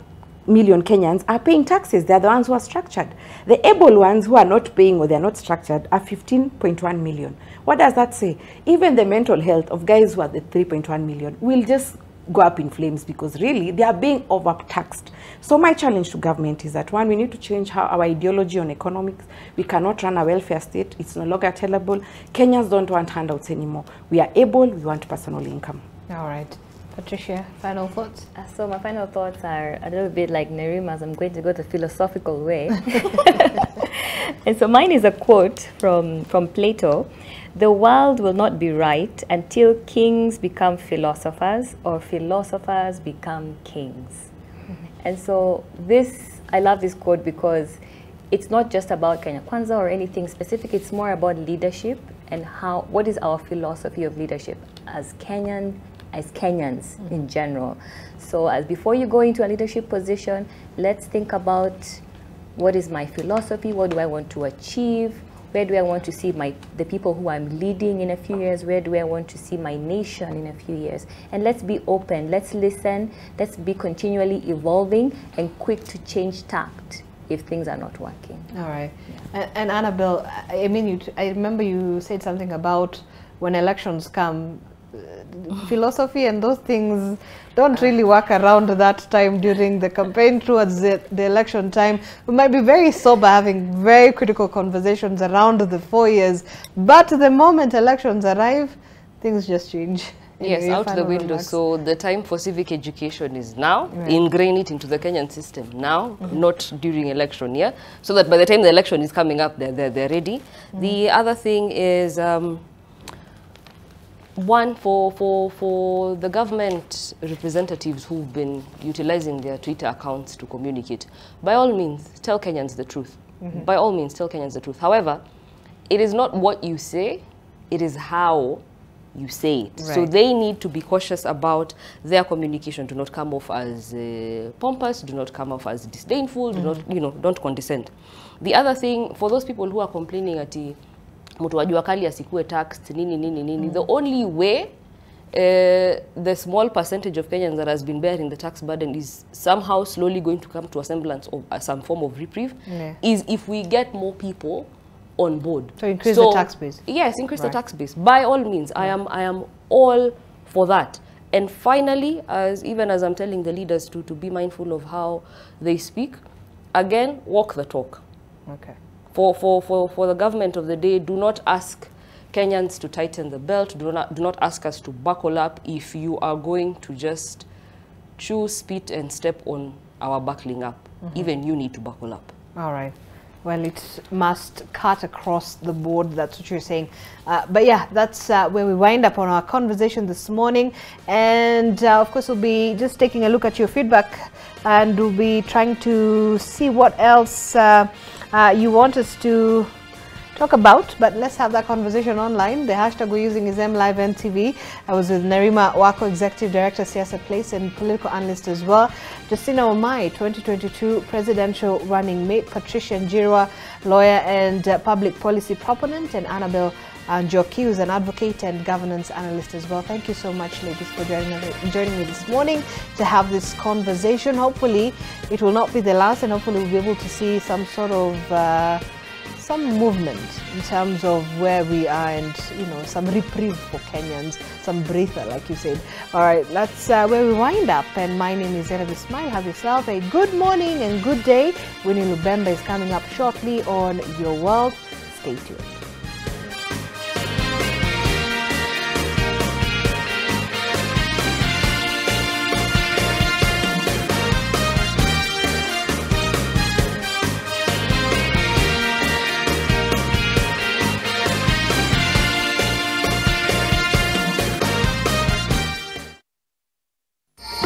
million Kenyans are paying taxes. They are the ones who are structured. The able ones who are not paying or they are not structured are 15.1 million. What does that say? Even the mental health of guys who are the 3.1 million will just go up in flames, because really they are being overtaxed. So my challenge to government is that, one, we need to change our ideology on economics. We cannot run a welfare state. It's no longer tenable. Kenyans don't want handouts anymore. We are able, we want personal income. All right. Patricia, final thoughts? So my final thoughts are a little bit like Nerima's. I'm going to go the philosophical way. And so mine is a quote from Plato. The world will not be right until kings become philosophers or philosophers become kings. And so I love this quote because it's not just about Kenya Kwanza or anything specific. It's more about leadership and what is our philosophy of leadership as Kenyans in general. So before you go into a leadership position, let's think about what is my philosophy, what do I want to achieve, where do I want to see the people who I'm leading in a few years, where do I want to see my nation in a few years. And let's be open, let's listen, let's be continually evolving and quick to change tact if things are not working. All right. And Annabelle, I mean, I remember you said something about when elections come, philosophy and those things don't really work around that time during the campaign. Towards the election time, we might be very sober, having very critical conversations around the 4 years, but the moment elections arrive, things just change. Yes, out the window. So the time for civic education is now. Ingrain it into the Kenyan system now, not during election year, so that by the time the election is coming up, they're ready. The other thing is one for the government representatives who've been utilizing their Twitter accounts to communicate. By all means, tell Kenyans the truth. By all means, tell Kenyans the truth. However, it is not what you say; it is how you say it. So they need to be cautious about their communication. Do not come off as pompous, do not come off as disdainful, do not, don't condescend. The other thing, for those people who are complaining at mtu wa jua kali asikue taxed, nini, the only way the small percentage of Kenyans that has been bearing the tax burden is somehow slowly going to come to a semblance of some form of reprieve, is if we get more people on board. So increase the tax base. Yes, increase the tax base. By all means, I am all for that. And finally, even as I'm telling the leaders to be mindful of how they speak, again, walk the talk. Okay. For the government of the day, do not ask Kenyans to tighten the belt. Do not ask us to buckle up if you are going to just chew, spit, and step on our buckling up. Even you need to buckle up. All right. Well, it must cut across the board. That's what you're saying. But yeah, that's where we wind up on our conversation this morning. And of course, we'll be just taking a look at your feedback, and we'll be trying to see what else you want us to talk about. But let's have that conversation online. The hashtag we're using is MLiveNTV. I was with Nerima Wako, Executive Director, Siasa Place, and political analyst as well. Justina Omai, 2022 presidential running mate. Patricia Njirwa, lawyer and public policy proponent. And Annabelle Njoki, who's an advocate and governance analyst as well. Thank you so much, ladies, for joining me this morning to have this conversation. Hopefully, it will not be the last, and hopefully we'll be able to see some sort of some movement in terms of where we are, and some reprieve for Kenyans, some breather, like you said. All right, that's where we wind up. And my name is Zainab Ismail. Have yourself a good morning and good day. Winnie Lubemba is coming up shortly on Your World. Stay tuned.